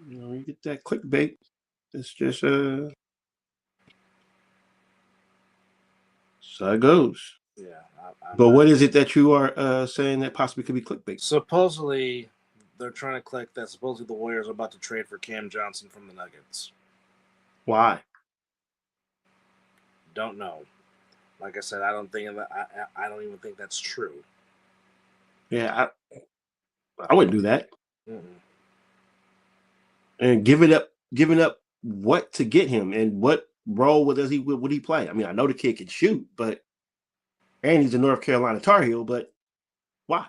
You get that clickbait. It's just so it goes. Yeah. But what is it that you are saying that possibly could be clickbait? Supposedly, they're trying to click that supposedly the Warriors are about to trade for Cam Johnson from the Nuggets. Why? Don't know. Like I said, I don't even think that's true. Yeah, I wouldn't do that. Mm-mm. And giving up what to get him, and what role would he play? I mean, I know the kid can shoot, and he's a North Carolina Tar Heel, but why?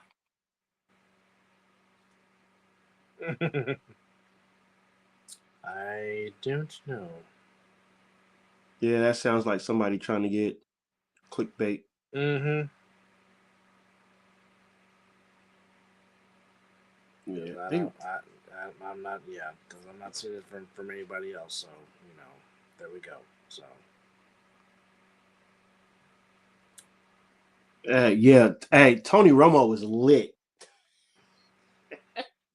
I don't know. Yeah, that sounds like somebody trying to get clickbait. Mm-hmm. Yeah, I'm not. Yeah, because I'm not seeing it from anybody else. So there we go. So. Yeah. Hey, Tony Romo was lit.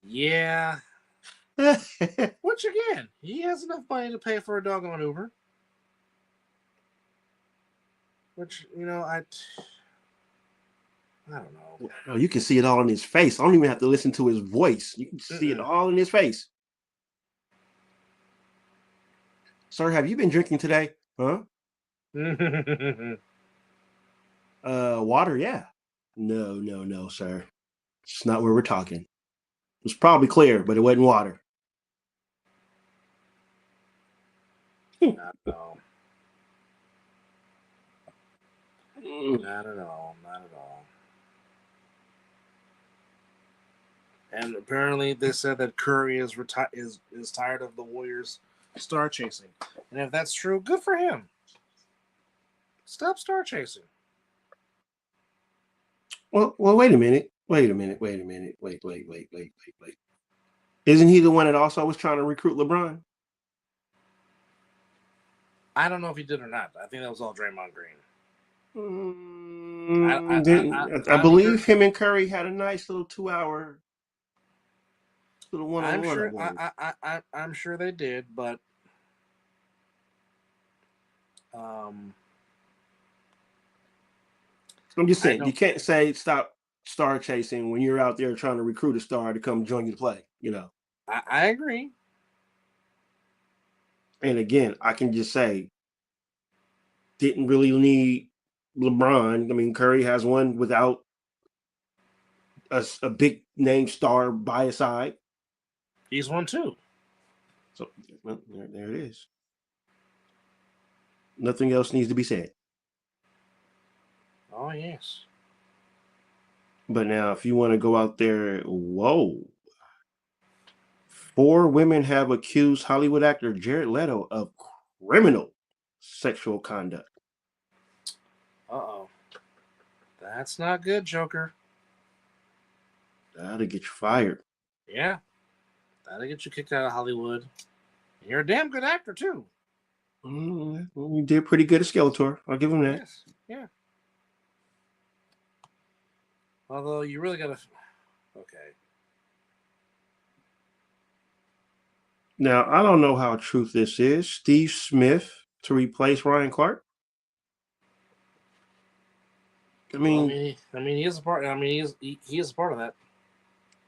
Yeah. Which again, he has enough money to pay for a doggone Uber. Which, you know, I don't know. Oh, you can see it all in his face. I don't even have to listen to his voice. You can see it all in his face. Sir, have you been drinking today? Huh? Water, yeah. No, sir. It's not where we're talking. It was probably clear, but it wasn't water. Not at all. Not at all. Not at all. And apparently, they said that Curry is tired of the Warriors star chasing. And if that's true, good for him. Stop star chasing. Well, wait a minute. Wait. Isn't he the one that also was trying to recruit LeBron? I don't know if he did or not. I think that was all Draymond Green. I believe him and Curry had a nice little 2-hour little one-on-one. I'm sure they did, but I'm just saying you can't say stop star chasing when you're out there trying to recruit a star to come join you to play. You know. I agree. And again, I can just say, didn't really need LeBron. I mean, Curry has one without a big name star by his side. He's one too. So well, there it is. Nothing else needs to be said. Oh, yes. But now, if you want to go out there, 4 women have accused Hollywood actor Jared Leto of criminal sexual conduct. Uh-oh. That's not good, Joker. That'll get you fired. Yeah. That'll get you kicked out of Hollywood. You're a damn good actor, too. You did pretty good at Skeletor. I'll give him that. Yes. Yeah. Although, you really got to... Okay. Now, I don't know how true this is. Steve Smith to replace Ryan Clark? I mean, he is a part. He is a part of that.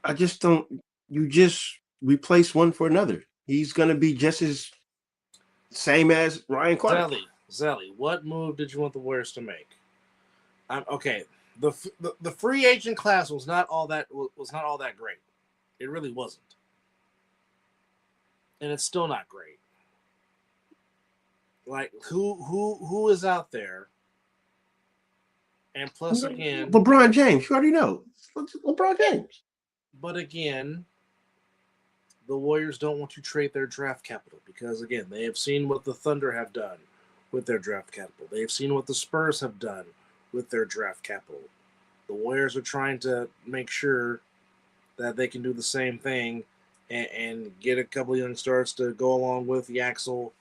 I just don't. You just replace one for another. He's gonna be just as same as Ryan Clark. Zelly, what move did you want the Warriors to make? Okay. The free agent class was not all that great. It really wasn't, and it's still not great. Like who is out there? And plus, again, LeBron James. You already know LeBron James. But again, the Warriors don't want to trade their draft capital because, again, they have seen what the Thunder have done with their draft capital. They've seen what the Spurs have done with their draft capital. The Warriors are trying to make sure that they can do the same thing and get a couple of young stars to go along with Yaxel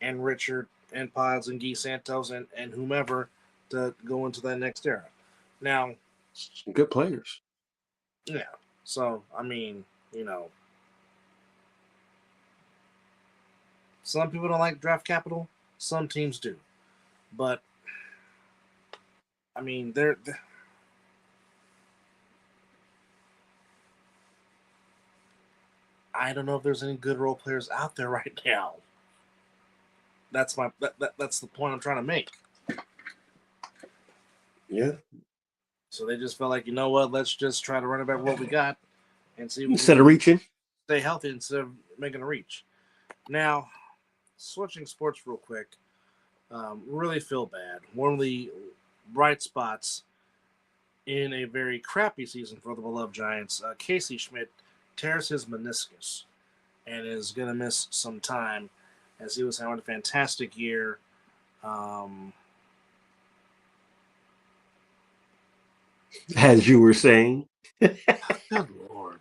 and Richard and Pods and Guy Santos and whomever to go into that next era. Now, some good players. Yeah. So, I mean, some people don't like draft capital. Some teams do. But, I mean, I don't know if there's any good role players out there right now. That's the point I'm trying to make. Yeah. So they just felt like, you know what, let's just try to run it back what we got and see if instead of reaching. Stay healthy instead of making a reach. Now, switching sports real quick, really feel bad. One of the bright spots in a very crappy season for the beloved Giants, Casey Schmidt tears his meniscus and is going to miss some time as he was having a fantastic year. As you were saying. Good Lord.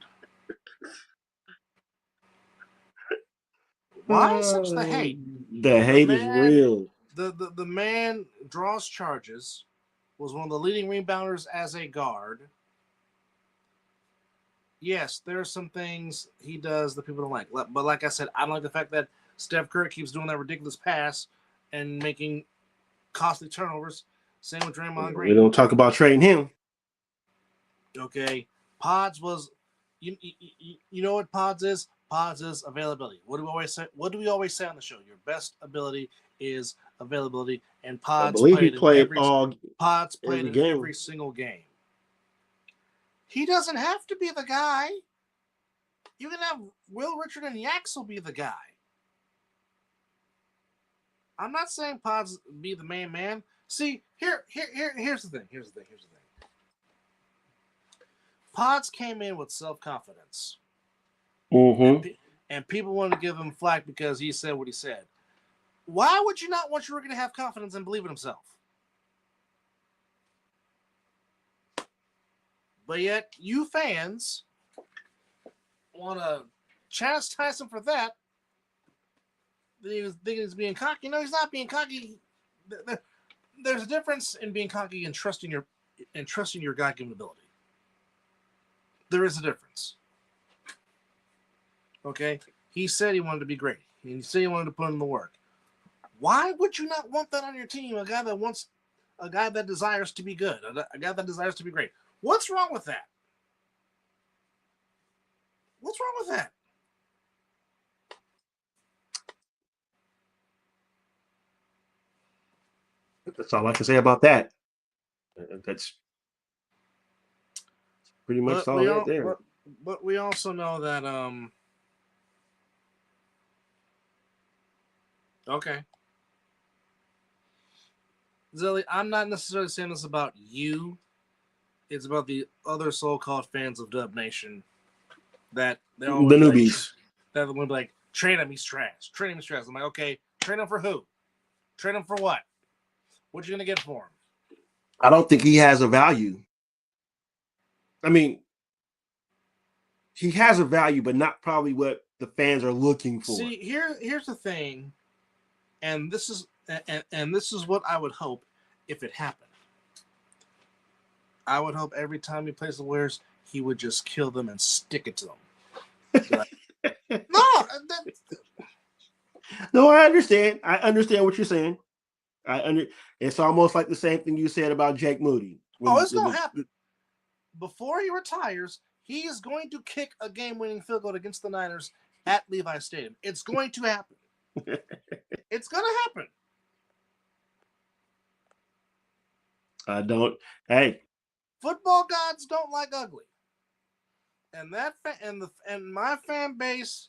Why such the hate? The hate is real. The man draws charges, was one of the leading rebounders as a guard. Yes, there are some things he does that people don't like. But like I said, I don't like the fact that Steph Curry keeps doing that ridiculous pass and making costly turnovers. Same with Draymond Green. We don't talk about trading him. Okay, Pods was, you know what Pods is? Pods is availability. What do we always say? What do we always say on the show? Your best ability is availability, and Pods played in every single game. He doesn't have to be the guy. You can have Will, Richard, and Yaxel be the guy. I'm not saying Pods be the main man. See, here's the thing. Pods came in with self-confidence. Mm-hmm. And people wanted to give him flack because he said what he said. Why would you not want your rookie to have confidence and believe in himself? But yet, you fans want to chastise him for that. He's thinking he's being cocky. No, he's not being cocky. There's a difference in being cocky and trusting your God-given ability. There is a difference. Okay? He said he wanted to be great. He said he wanted to put in the work. Why would you not want that on your team? A guy that desires to be good, a guy that desires to be great. What's wrong with that? What's wrong with that? That's all I can say about that. That's pretty much all right there. But we also know that okay. Zilly, I'm not necessarily saying this about you. It's about the other so-called fans of Dub Nation that they're always the newbies. That would be like, trade him, he's trash. Trade him, he's trash. I'm like, okay, trade him for who? Trade him for what? What you gonna get for him? I don't think he has a value. I mean, he has a value, but not probably what the fans are looking for. See, here's the thing, and this is what I would hope if it happened. I would hope every time he plays the Warriors, he would just kill them and stick it to them. No, I understand. I understand what you're saying. It's almost like the same thing you said about Jake Moody. It's going to happen. Before he retires, he is going to kick a game-winning field goal against the Niners at Levi Stadium. It's going to happen. It's going to happen. Hey. Football gods don't like ugly. And my fan base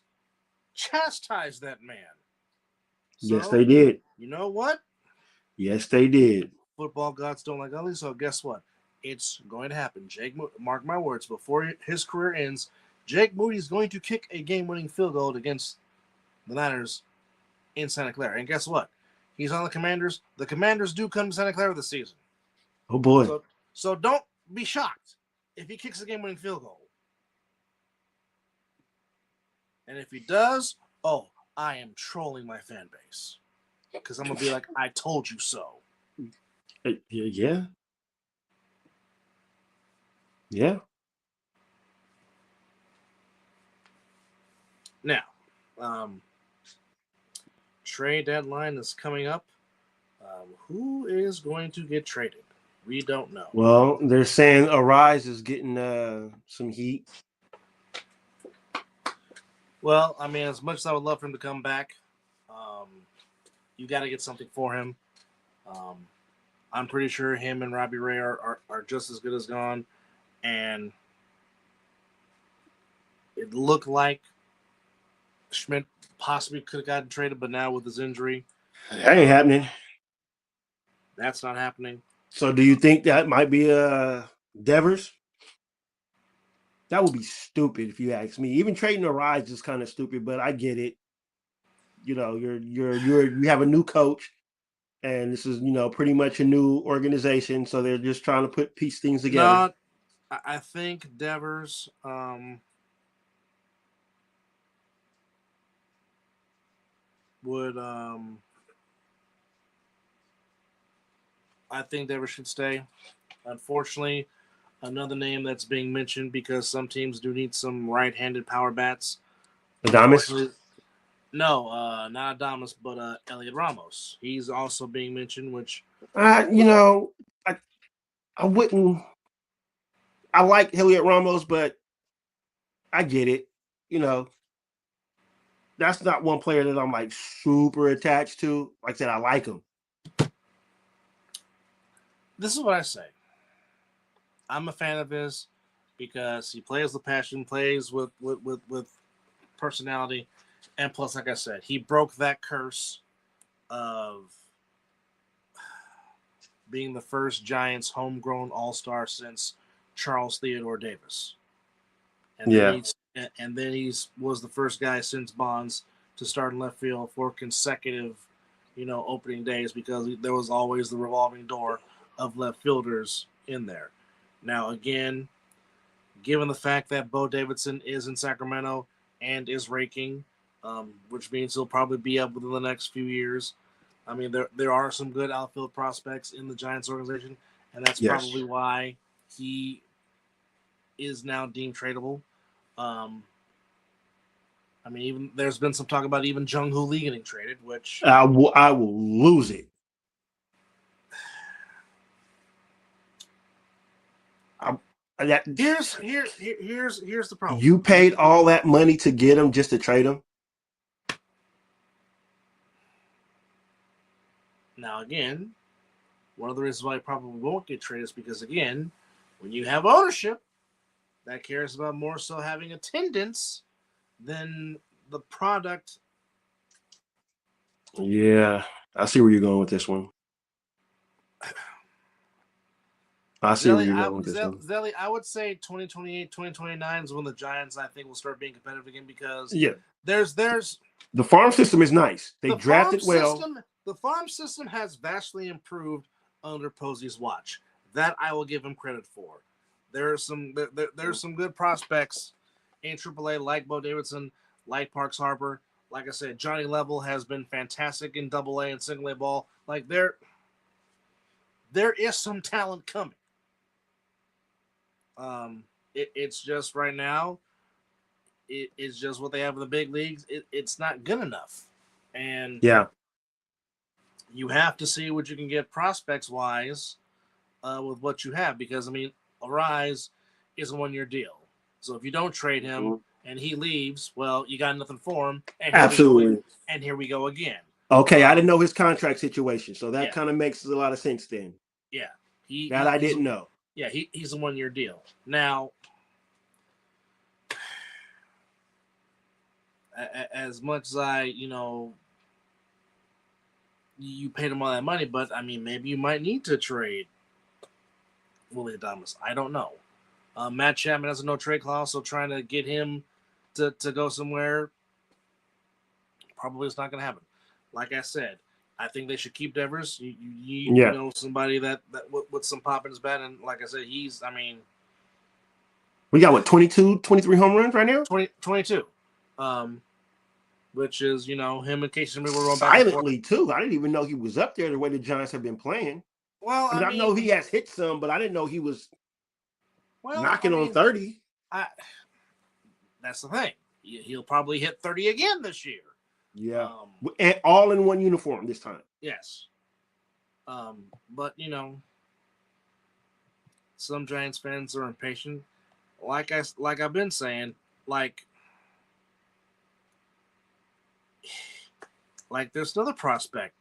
chastised that man. So, yes, they did. You know what? Yes, they did. Football gods don't like ugly, so guess what? It's going to happen. Mark my words, before his career ends, Jake Moody is going to kick a game-winning field goal against the Niners in Santa Clara. And guess what? He's on the Commanders. The Commanders do come to Santa Clara this season. Oh, boy. So don't be shocked if he kicks a game-winning field goal. And if he does, I am trolling my fan base. Because I'm going to be like, I told you so. Yeah. Yeah. Now, trade deadline is coming up. Who is going to get traded? We don't know. Well, they're saying Arise is getting some heat. Well, I mean, as much as I would love for him to come back, you got to get something for him. I'm pretty sure him and Robbie Ray are just as good as gone. And it looked like Schmidt possibly could have gotten traded, but now with his injury, that ain't happening. That's not happening. So do you think that might be Devers? That would be stupid if you ask me. Even trading a Rise is kind of stupid, but I get it. You know, you have a new coach, and this is, pretty much a new organization, so they're just trying to piece things together. No, I think Devers would I think Devers should stay. Unfortunately, another name that's being mentioned because some teams do need some right-handed power bats. Adames? No, not Adames, but Elliot Ramos. He's also being mentioned, which You know, I wouldn't. I like Heliot Ramos, but I get it. You know, that's not one player that I'm like super attached to. Like I said, I like him. This is what I say. I'm a fan of his because he plays with passion, plays with personality, and plus, like I said, he broke that curse of being the first Giants homegrown All-Star since Charles Theodore Davis. And then he was the first guy since Bonds to start in left field for consecutive, opening days because there was always the revolving door of left fielders in there. Now, again, given the fact that Bo Davidson is in Sacramento and is raking, which means he'll probably be up within the next few years. I mean, there are some good outfield prospects in the Giants organization, and that's probably why he is now deemed tradable. I mean, even there's been some talk about even Jung-Hoo Lee getting traded, which I will lose it. Here's the problem. You paid all that money to get him just to trade him? Now, again, one of the reasons why he probably won't get traded is because, again, when you have ownership that cares about more so having attendance than the product. Yeah, I see where you're going with this one. Zelly, I would say 2028, 2029 is when the Giants, I think, will start being competitive again because there's the farm system is nice. They drafted well. The farm system has vastly improved under Posey's watch. That I will give him credit for. There's some good prospects in AAA like Bo Davidson, like Parks Harbor. Like I said, Johnny Level has been fantastic in AA and single A ball. Like there is some talent coming. It's just right now, it's just what they have in the big leagues. It's not good enough, and you have to see what you can get prospects wise with what you have because I mean, Arise is a 1-year deal. So if you don't trade him and he leaves, well, you got nothing for him. And absolutely. Here we go again. Okay, I didn't know his contract situation, so that kind of makes a lot of sense then. Yeah, I didn't know. Yeah, he's a 1-year deal. Now, as much as you paid him all that money, but I mean, maybe you might need to trade Willie Adames. I don't know. Matt Chapman has a no trade clause, so trying to get him to go somewhere probably is not going to happen. Like I said, I think they should keep Devers. You know somebody that with some pop in his bat, and like I said, we got 22, 23 home runs right now? 22. Which is, him and Casey Smith were going back silently too. I didn't even know he was up there the way the Giants have been playing. Well, I know he has hit some, but I didn't know he was knocking on 30. That's the thing. He'll probably hit 30 again this year. Yeah. And all in one uniform this time. Yes. But, some Giants fans are impatient. Like I've been saying, like there's another prospect,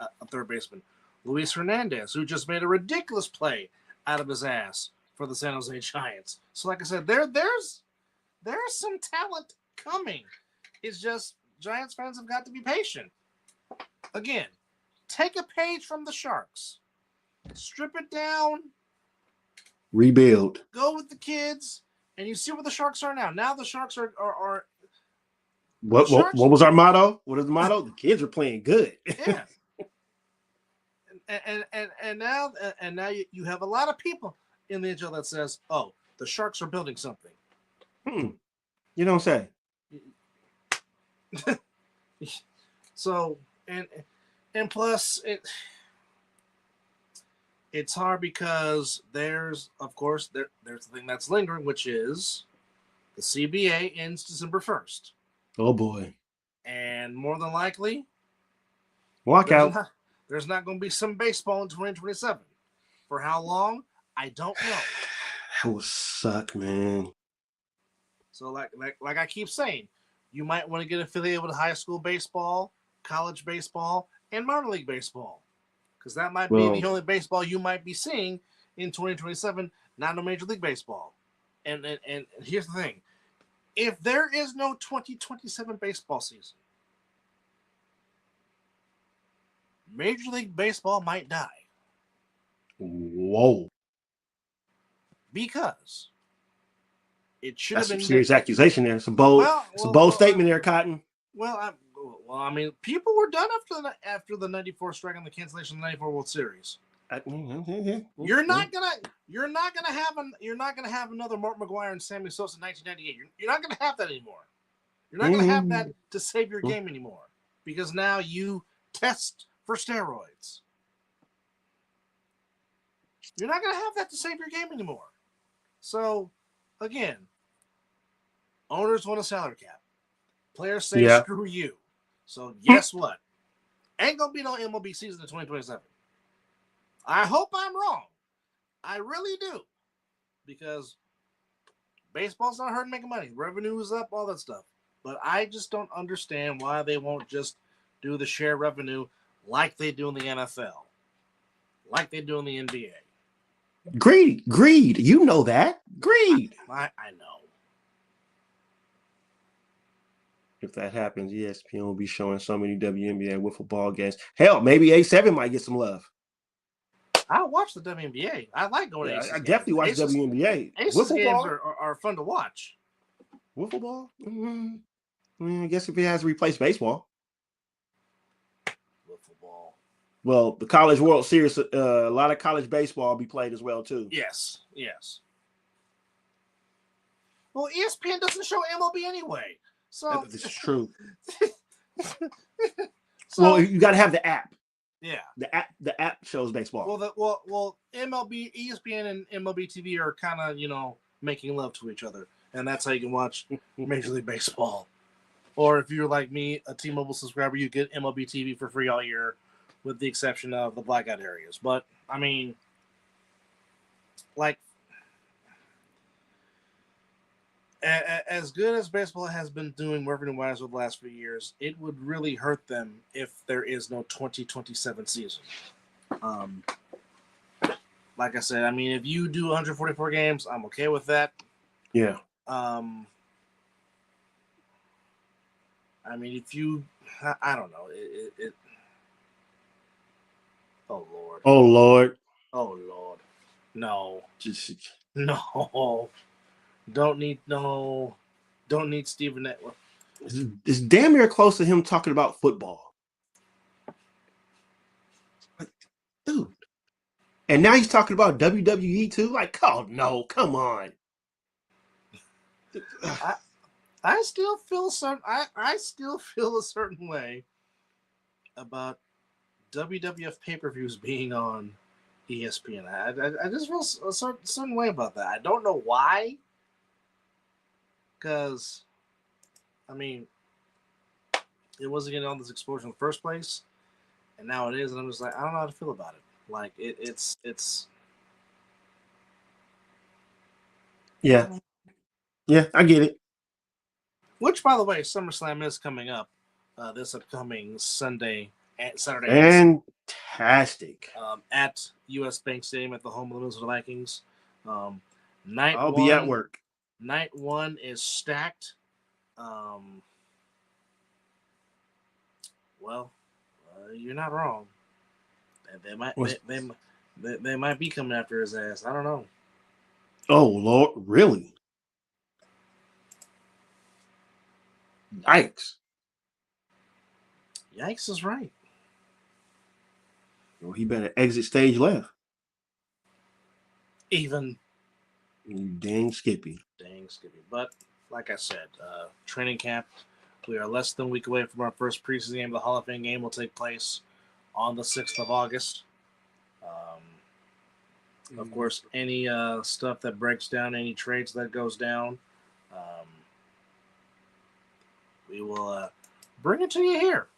a third baseman, Luis Hernandez, who just made a ridiculous play out of his ass for the San Jose Giants. So, like I said, there's some talent coming. It's just Giants fans have got to be patient. Again, take a page from the Sharks. Strip it down. Rebuild. Go with the kids, and you see where the Sharks are now. Now the Sharks are What was our motto? What is the motto? The kids are playing good. Yeah. And now you have a lot of people in the NHL that says, "Oh, the Sharks are building something." You don't say. So and plus it's hard because there's the thing that's lingering, which is the CBA ends December 1st. Oh boy! And more than likely, lockout. there's not going to be some baseball in 2027. For how long? I don't know. That would suck, man. So like I keep saying, you might want to get affiliated with high school baseball, college baseball, and minor league baseball, because that might be the only baseball you might be seeing in 2027, not no Major League Baseball. And here's the thing. If there is no 2027 baseball season, Major League Baseball might die. Whoa. Because it should have been... That's a serious accusation there. It's a bold statement there, Cotton. I mean, people were done after the 94 strike on the cancellation of the 94 World Series. You're not gonna have another Mark McGwire and Sammy Sosa in 1998. You're not gonna have that anymore. You're not gonna have that to save your game anymore, because now you test for steroids. You're not gonna have that to save your game anymore. So, again, owners want a salary cap. Players say screw you. So guess what? Ain't gonna be no MLB season in 2027. I hope I'm wrong. I really do. Because baseball's not hurting making money. Revenue is up, all that stuff. But I just don't understand why they won't just do the share revenue like they do in the NFL. Like they do in the NBA. Greed. You know that. Greed. I know. If that happens, ESPN will be showing so many WNBA wiffle ball games. Hell, maybe A7 might get some love. I watch the WNBA. I like going to Aces I definitely watch WNBA. Aces wiffle games are fun to watch. Wiffle ball? I guess if it has to replace baseball. Wiffle ball. Well, the College World Series, a lot of college baseball will be played as well, too. Yes. Well, ESPN doesn't show MLB anyway. So this is true. Well, you got to have the app. Yeah, the app shows baseball. Well, MLB, ESPN, and MLB TV are kind of making love to each other, and that's how you can watch Major League Baseball. Or if you're like me, a T-Mobile subscriber, you get MLB TV for free all year, with the exception of the blackout areas. But I mean, like, as good as baseball has been doing revenue-wise over the last few years, it would really hurt them if there is no 2027 season. Like I said, I mean, if you do 144 games, I'm okay with that. Yeah. I mean, if you, I don't know. Oh, Lord. Oh, Lord. Oh, Lord. No. Just... No. Don't need Stephen Network. It's damn near close to him talking about football. Like, dude. And now he's talking about WWE too? Like, oh no, come on. I still feel I still feel a certain way about WWF pay-per-views being on ESPN. I just feel a certain way about that. I don't know why. Because, I mean, it wasn't getting all this exposure in the first place, and now it is, and I'm just like, I don't know how to feel about it. Like, it's. Yeah, I get it. Which, by the way, SummerSlam is coming up this upcoming Saturday. Fantastic. At U.S. Bank Stadium at the home of the Minnesota Vikings. I'll be at work. Night one is stacked. You're not wrong. They might be coming after his ass. I don't know. Oh Lord, really? Yikes! Yikes is right. Well, he better exit stage left. Even. You dang Skippy. But like I said, training camp, we are less than a week away from our first preseason game. The Hall of Fame game will take place on the 6th of August. Of course, any stuff that breaks down, any trades that goes down, we will bring it to you here.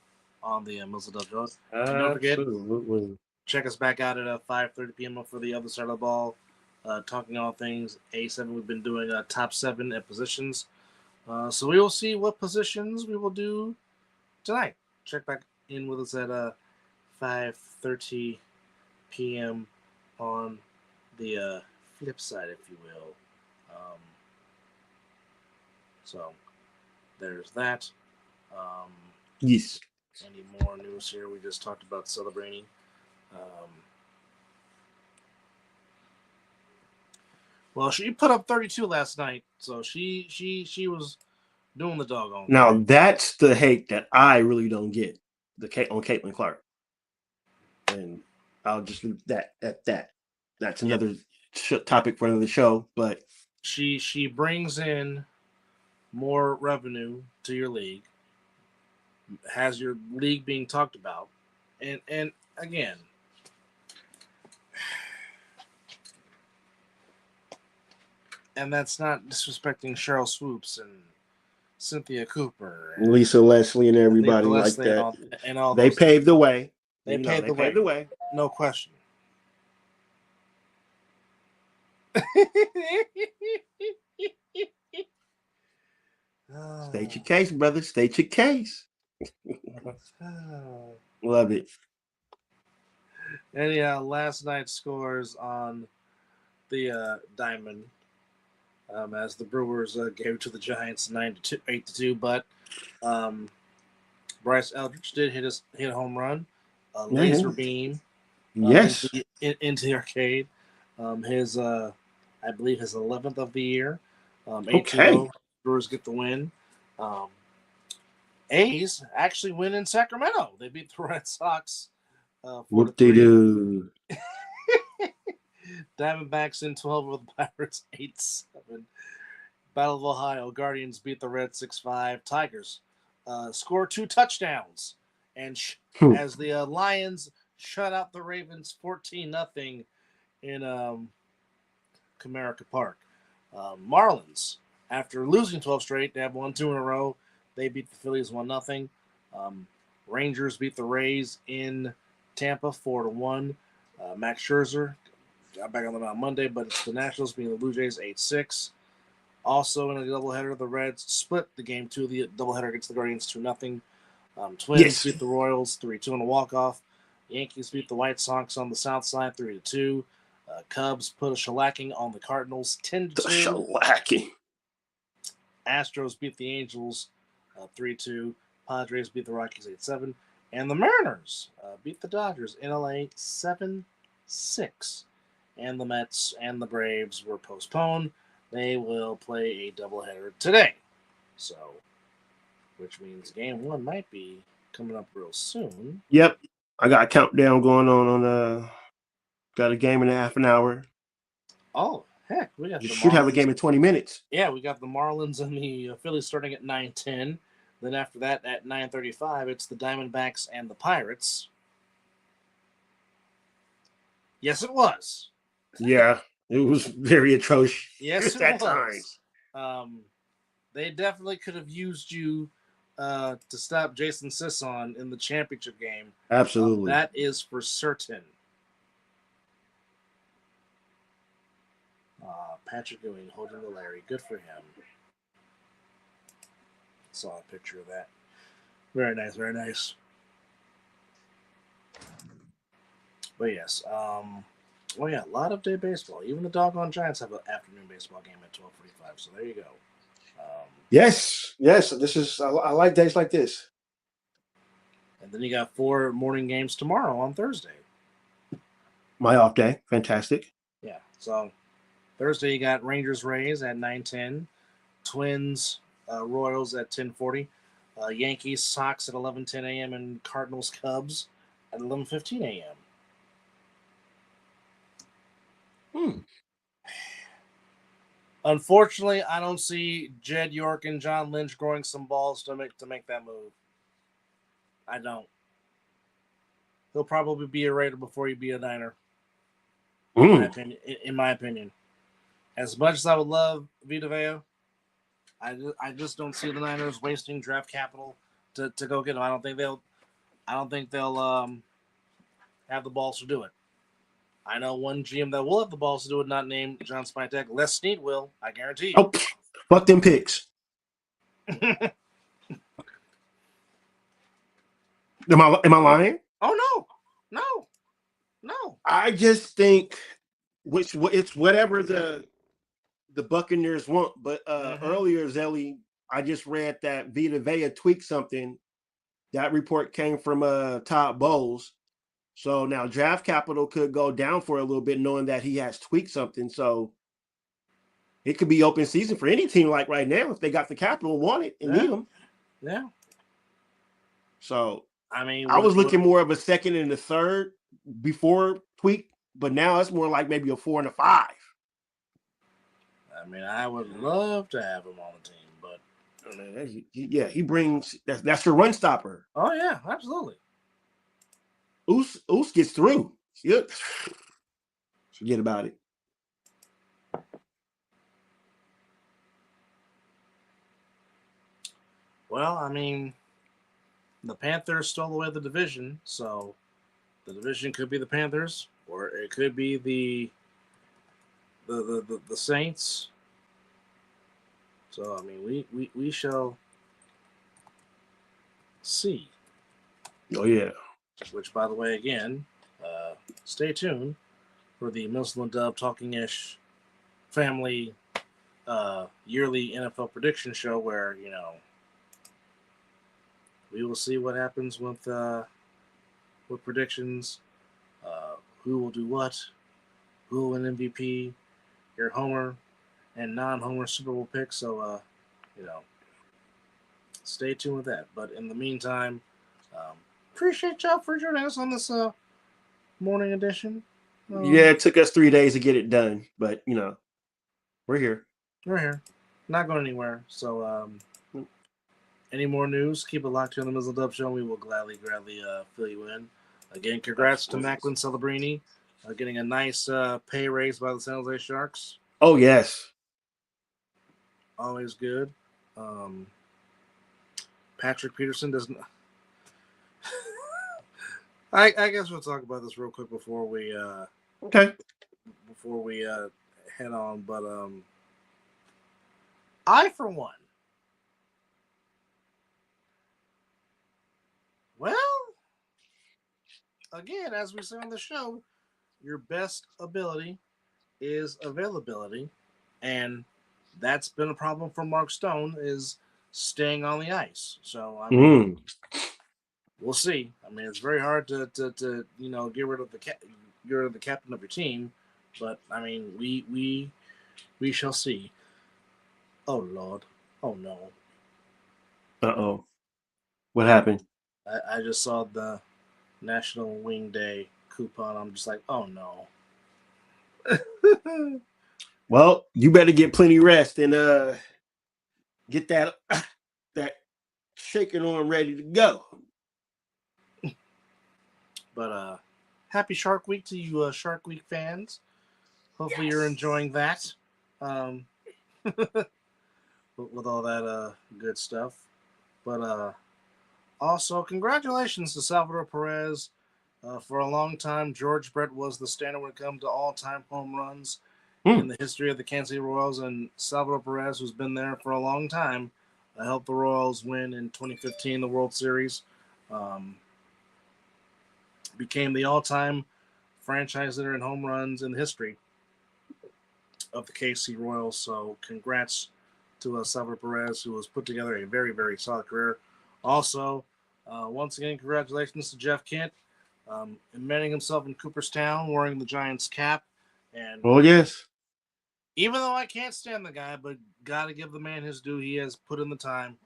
on the Mizzle Dub Show. And don't forget, Absolutely. check us back out at 5:30 p.m. for the other side of the ball, talking all things A7. We've been doing top 7 at positions. So we will see what positions we will do tonight. Check back in with us at 5:30 p.m. on the flip side, if you will. So there's that. Yes. Any more news here? We just talked about celebrating. Well, she put up 32 last night, so she was doing the doggone. Now that's the hate that I really don't get. On Caitlin Clark, and I'll just leave that at that. That's another topic for another show. But she brings in more revenue to your league, has your league being talked about, and again, and that's not disrespecting Cheryl Swoops and Cynthia Cooper and Lisa Leslie and everybody like that. And all they paved the way. They paved the way. No question. State your case, brother. State your case. Love it. Anyhow, last night's scores on the Diamond, as the Brewers gave to the Giants 8-2, but Bryce Eldridge did hit a home run, a laser beam, yes, into the arcade. I believe his 11th of the year. 8-2. Brewers get the win. A's actually win in Sacramento. They beat the Red Sox. What they do? Diamondbacks in 12 with the Pirates 8-7. Battle of Ohio. Guardians beat the Reds 6-5. Tigers score 2 touchdowns. And as the Lions shut out the Ravens 14-0 in Comerica Park. Marlins, after losing 12 straight, they have won 2 in a row. They beat the Phillies 1-0. Rangers beat the Rays in Tampa 4-1. Max Scherzer got back on the mound Monday, but it's the Nationals beating the Blue Jays 8-6. Also in a doubleheader, the Reds split the game 2 of the doubleheader against the Guardians 2-0. Twins beat the Royals 3-2 on a walk-off. Yankees beat the White Sox on the south side 3-2. Cubs put a shellacking on the Cardinals 10-2. The shellacking. Astros beat the Angels 3-2. Padres beat the Rockies 8-7. And the Mariners beat the Dodgers in LA 7-6. And the Mets and the Braves were postponed. They will play a doubleheader today. So, which means game 1 might be coming up real soon. Yep. I got a countdown going on got a game in half an hour. Oh, heck. We got should have a game in 20 minutes. Yeah, we got the Marlins and the Phillies starting at 9:10. Then after that, at 9:35, it's the Diamondbacks and the Pirates. Yes, it was. Yeah, it was very atrocious. Yes, it was. They definitely could have used you to stop Jason Sisson in the championship game. Absolutely. That is for certain. Patrick Ewing holding the Larry. Good for him. Saw a picture of that. Very nice, very nice. But yes, a lot of day baseball. Even the doggone Giants have an afternoon baseball game at 12:45. So there you go. Yes. This is I like days like this. And then you got 4 morning games tomorrow on Thursday. My off day, fantastic. Yeah. So Thursday you got Rangers Rays at 9:10, Twins Royals at 10:40, Yankees Sox at 11:10 a.m. and Cardinals Cubs at 11:15 a.m. Unfortunately, I don't see Jed York and John Lynch growing some balls to make that move. I don't. He'll probably be a Raider before he be a Niner. In my opinion. As much as I would love Vita Vea, I just don't see the Niners wasting draft capital to go get him. I don't think they'll. I don't think they'll have the balls to do it. I know one GM that will have the balls to do it, not named John Spytek. Les Snead will, I guarantee you. Oh, fuck them picks. Am I lying? Oh no. I just think it's whatever the Buccaneers want. But earlier, Zelly, I just read that Vita Vea tweaked something. That report came from Todd Bowles. So now draft capital could go down for a little bit, knowing that he has tweaked something. So it could be open season for any team like right now if they got the capital and want it and need them. Yeah. So I mean, I was looking more of a second and a third before tweak, but now it's more like maybe a 4 and a 5. I mean, I would love to have him on the team, but he brings that's your run stopper. Oh yeah, absolutely. Oos gets through. Yep. Forget about it. Well, I mean, the Panthers stole away the division, so the division could be the Panthers, or it could be the Saints. So I mean, we shall see. Oh yeah. Which, by the way, again, stay tuned for the Mizzle Dub Talking-ish family yearly NFL prediction show, where we will see what happens with predictions, who will do what, who will win MVP, your homer and non-homer Super Bowl picks. So, stay tuned with that. But in the meantime, appreciate y'all for joining us on this morning edition. Yeah, it took us 3 days to get it done, but we're here. We're here, not going anywhere. So, any more news? Keep it locked here on the Mizzle Dub Show. We will gladly fill you in. Again, congrats to Macklin Celebrini getting a nice pay raise by the San Jose Sharks. Oh yes, always good. Patrick Peterson doesn't. I guess we'll talk about this real quick before we okay. Before we head on, but I for one, well, again, as we say on the show, your best ability is availability, and that's been a problem for Mark Stone, is staying on the ice. So I mean, we'll see. I mean, it's very hard to get rid of the captain of your team, but I mean, we shall see. Oh Lord, oh no. Uh-oh. What happened? I just saw the National Wing Day coupon. I'm just like, oh no. Well, you better get plenty rest and get that shaking on ready to go. But happy Shark Week to you Shark Week fans. Hopefully you're enjoying that. With all that good stuff. But also congratulations to Salvador Perez. For a long time, George Brett was the standard when it comes to all-time home runs in the history of the Kansas City Royals, and Salvador Perez, who's been there for a long time, helped the Royals win in 2015 the World Series. Became the all-time franchise leader in home runs in the history of the KC Royals. So congrats to Salvador Perez, who has put together a very, very solid career. Also, once again, congratulations to Jeff Kent, embedding himself in Cooperstown, wearing the Giants cap. And oh yes, even though I can't stand the guy, but got to give the man his due. He has put in the time.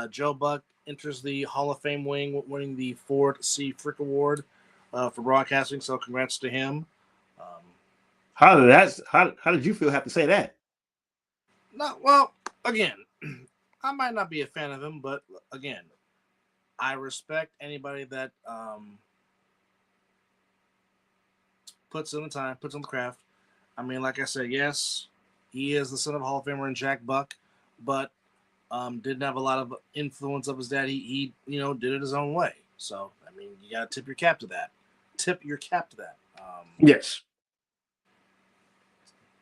Joe Buck enters the Hall of Fame wing, winning the Ford C. Frick Award for broadcasting. So congrats to him. How did you feel? Have to say that? No, well, again, I might not be a fan of him, but again, I respect anybody that puts in the time, puts in the craft. I mean, like I said, yes, he is the son of Hall of Famer and Jack Buck, but didn't have a lot of influence of his dad. He did it his own way. So, I mean, you got to tip your cap to that. Yes.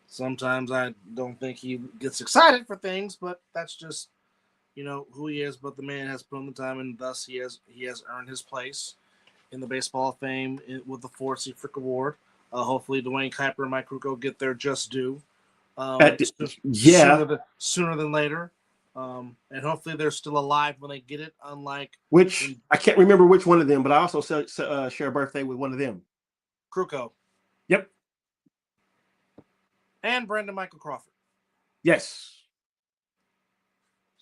Sometimes I don't think he gets excited for things, but that's just, who he is. But the man has put in the time, and thus he has earned his place in the Baseball Hall of Fame with the Forrest Frick Award. Hopefully, Dwayne Kuiper and Mike Krukow get their just due. Sooner than later. And hopefully they're still alive when they get it, unlike... I can't remember which one of them, but I also share a birthday with one of them. Krukow. Yep. And Brandon Michael Crawford. Yes.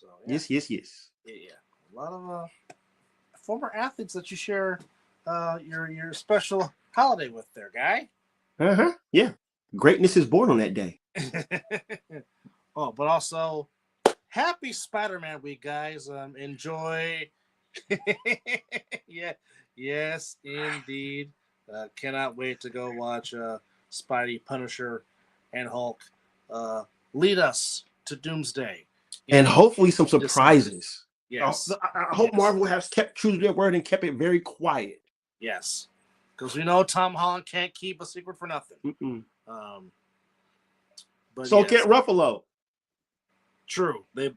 So, yeah. Yes. Yeah. A lot of former athletes that you share your special holiday with there, guy. Uh-huh. Yeah. Greatness is born on that day. Oh, but also... Happy Spider-Man week, guys. Enjoy. Yeah, yes, indeed. Cannot wait to go watch Spidey, Punisher, and Hulk lead us to Doomsday. And hopefully some surprises. Yes. I hope Marvel has kept true to their word and kept it very quiet. Yes. Because we know Tom Holland can't keep a secret for nothing. But so yes. Can't Ruffalo. True. They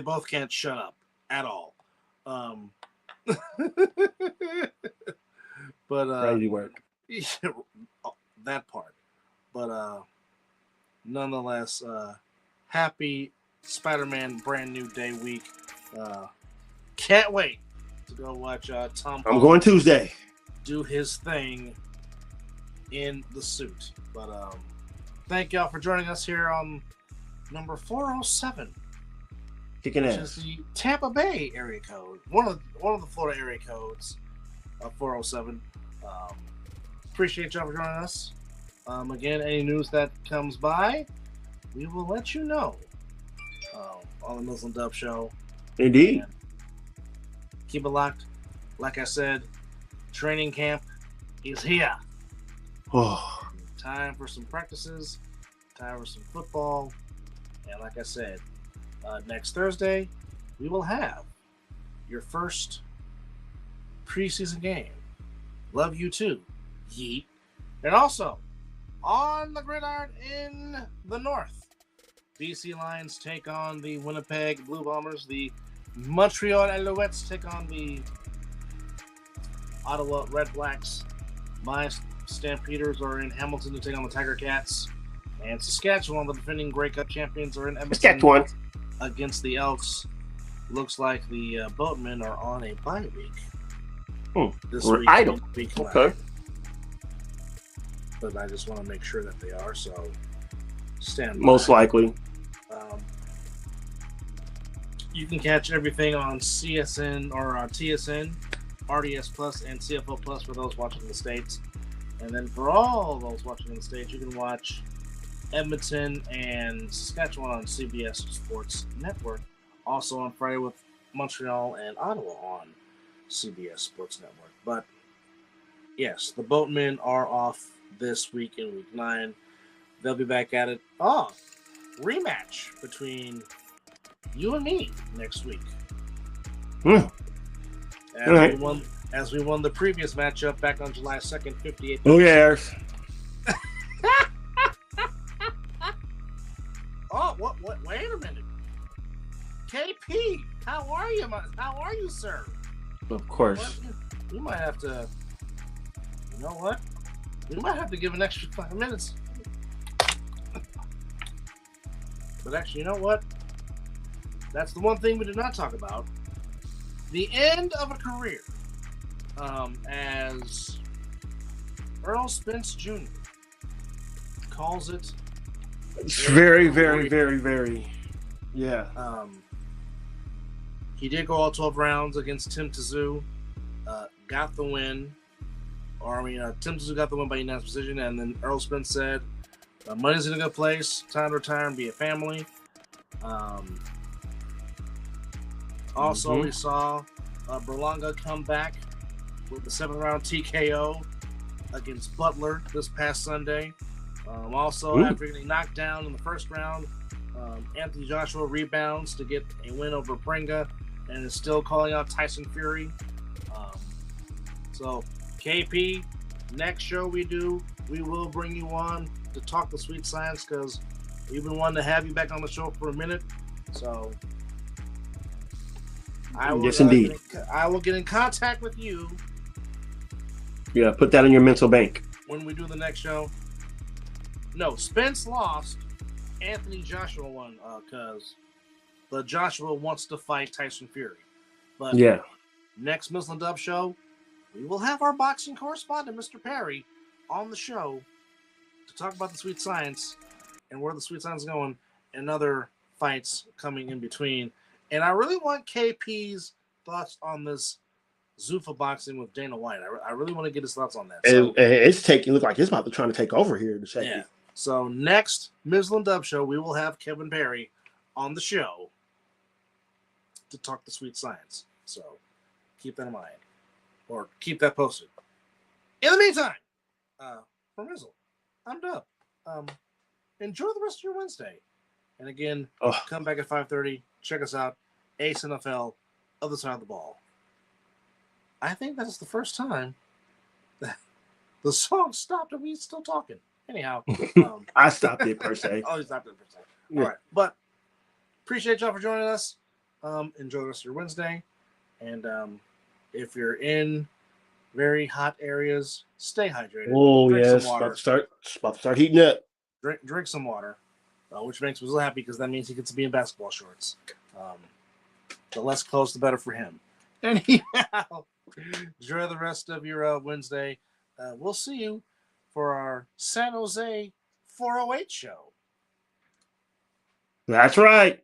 both can't shut up at all. But crazy work. That part. But nonetheless, happy Spider-Man brand new day week. Can't wait to go watch Tom I'm going Tuesday. Do his thing in the suit. But thank y'all for joining us here on number 407, kicking which ass. Is the Tampa Bay area code, one of the Florida area codes of 407. Appreciate y'all for joining us. Again, any news that comes by, we will let you know on the Mizzle Dub Show. Indeed. And keep it locked. Like I said, training camp is here. Oh. Time for some practices. Time for some football. And like I said, next Thursday, we will have your first preseason game. Love you too, yeet. And also, on the gridiron in the north, BC Lions take on the Winnipeg Blue Bombers. The Montreal Alouettes take on the Ottawa Red Blacks. My Stampeders are in Hamilton to take on the Tiger Cats. And Saskatchewan, the defending Grey Cup champions, are in Edmonton against the Elks. Looks like the Boatmen are on a bye week. We're idle. Okay. But I just want to make sure that they are, so stand by. Most likely. You can catch everything on CSN or TSN, RDS Plus, and CFO Plus for those watching in the States. And then for all those watching in the States, you can watch Edmonton and Saskatchewan on CBS Sports Network. Also on Friday with Montreal and Ottawa on CBS Sports Network. But yes, the Boatmen are off this week in week 9. They'll be back at it. Rematch between you and me next week. As we won the previous matchup back on July 2nd, 58. Oh, yes. What? Wait a minute. KP, how are you? How are you, sir? Of course. We might have to. You know what? We might have to give an extra 5 minutes. But actually, you know what? That's the one thing we did not talk about. The end of a career. As Earl Spence Jr. calls it. It's very, very, very, very. Yeah. He did go all 12 rounds against Tim Tszyu. Got the win. Tim Tszyu got the win by unanimous decision, and then Earl Spence said, "My money's in a good place. Time to retire and be a family." Also, we saw Berlanga come back with the 7th round TKO against Butler this past Sunday. After getting knocked down in the first round, Anthony Joshua rebounds to get a win over Pringa and is still calling out Tyson Fury. So, KP, next show we do, we will bring you on to talk the sweet science because we've been wanting to have you back on the show for a minute. So, yes, indeed. I will get in contact with you. Yeah, put that in your mental bank. When we do the next show. No, Spence lost. Anthony Joshua won because the Joshua wants to fight Tyson Fury. But yeah, next Mizzle Dub show, we will have our boxing correspondent, Mr. Perry, on the show to talk about the sweet science and where the sweet science is going and other fights coming in between. And I really want KP's thoughts on this Zuffa boxing with Dana White. I really want to get his thoughts on that. So, it's look like it's about to trying to take over here in a second. Yeah. So next Mizzle Dub show, we will have Kevin Perry on the show to talk the sweet science. So keep that in mind, or keep that posted. In the meantime, for Mizzle, I'm Dub. Enjoy the rest of your Wednesday, and again, come back at 5:30. Check us out, Ace NFL, Other Side of the Ball. I think that's the first time that the song stopped and we still talking. Anyhow, I stopped it per se. Oh, you stopped it per se. Yeah. All right, but appreciate y'all for joining us. Enjoy the rest of your Wednesday, and if you're in very hot areas, stay hydrated. Oh drink yes, some water. about to start heating up. Drink some water, which makes me so happy because that means he gets to be in basketball shorts. The less clothes, the better for him. Anyhow, enjoy the rest of your Wednesday. We'll see you for our San Jose 408 show. That's right.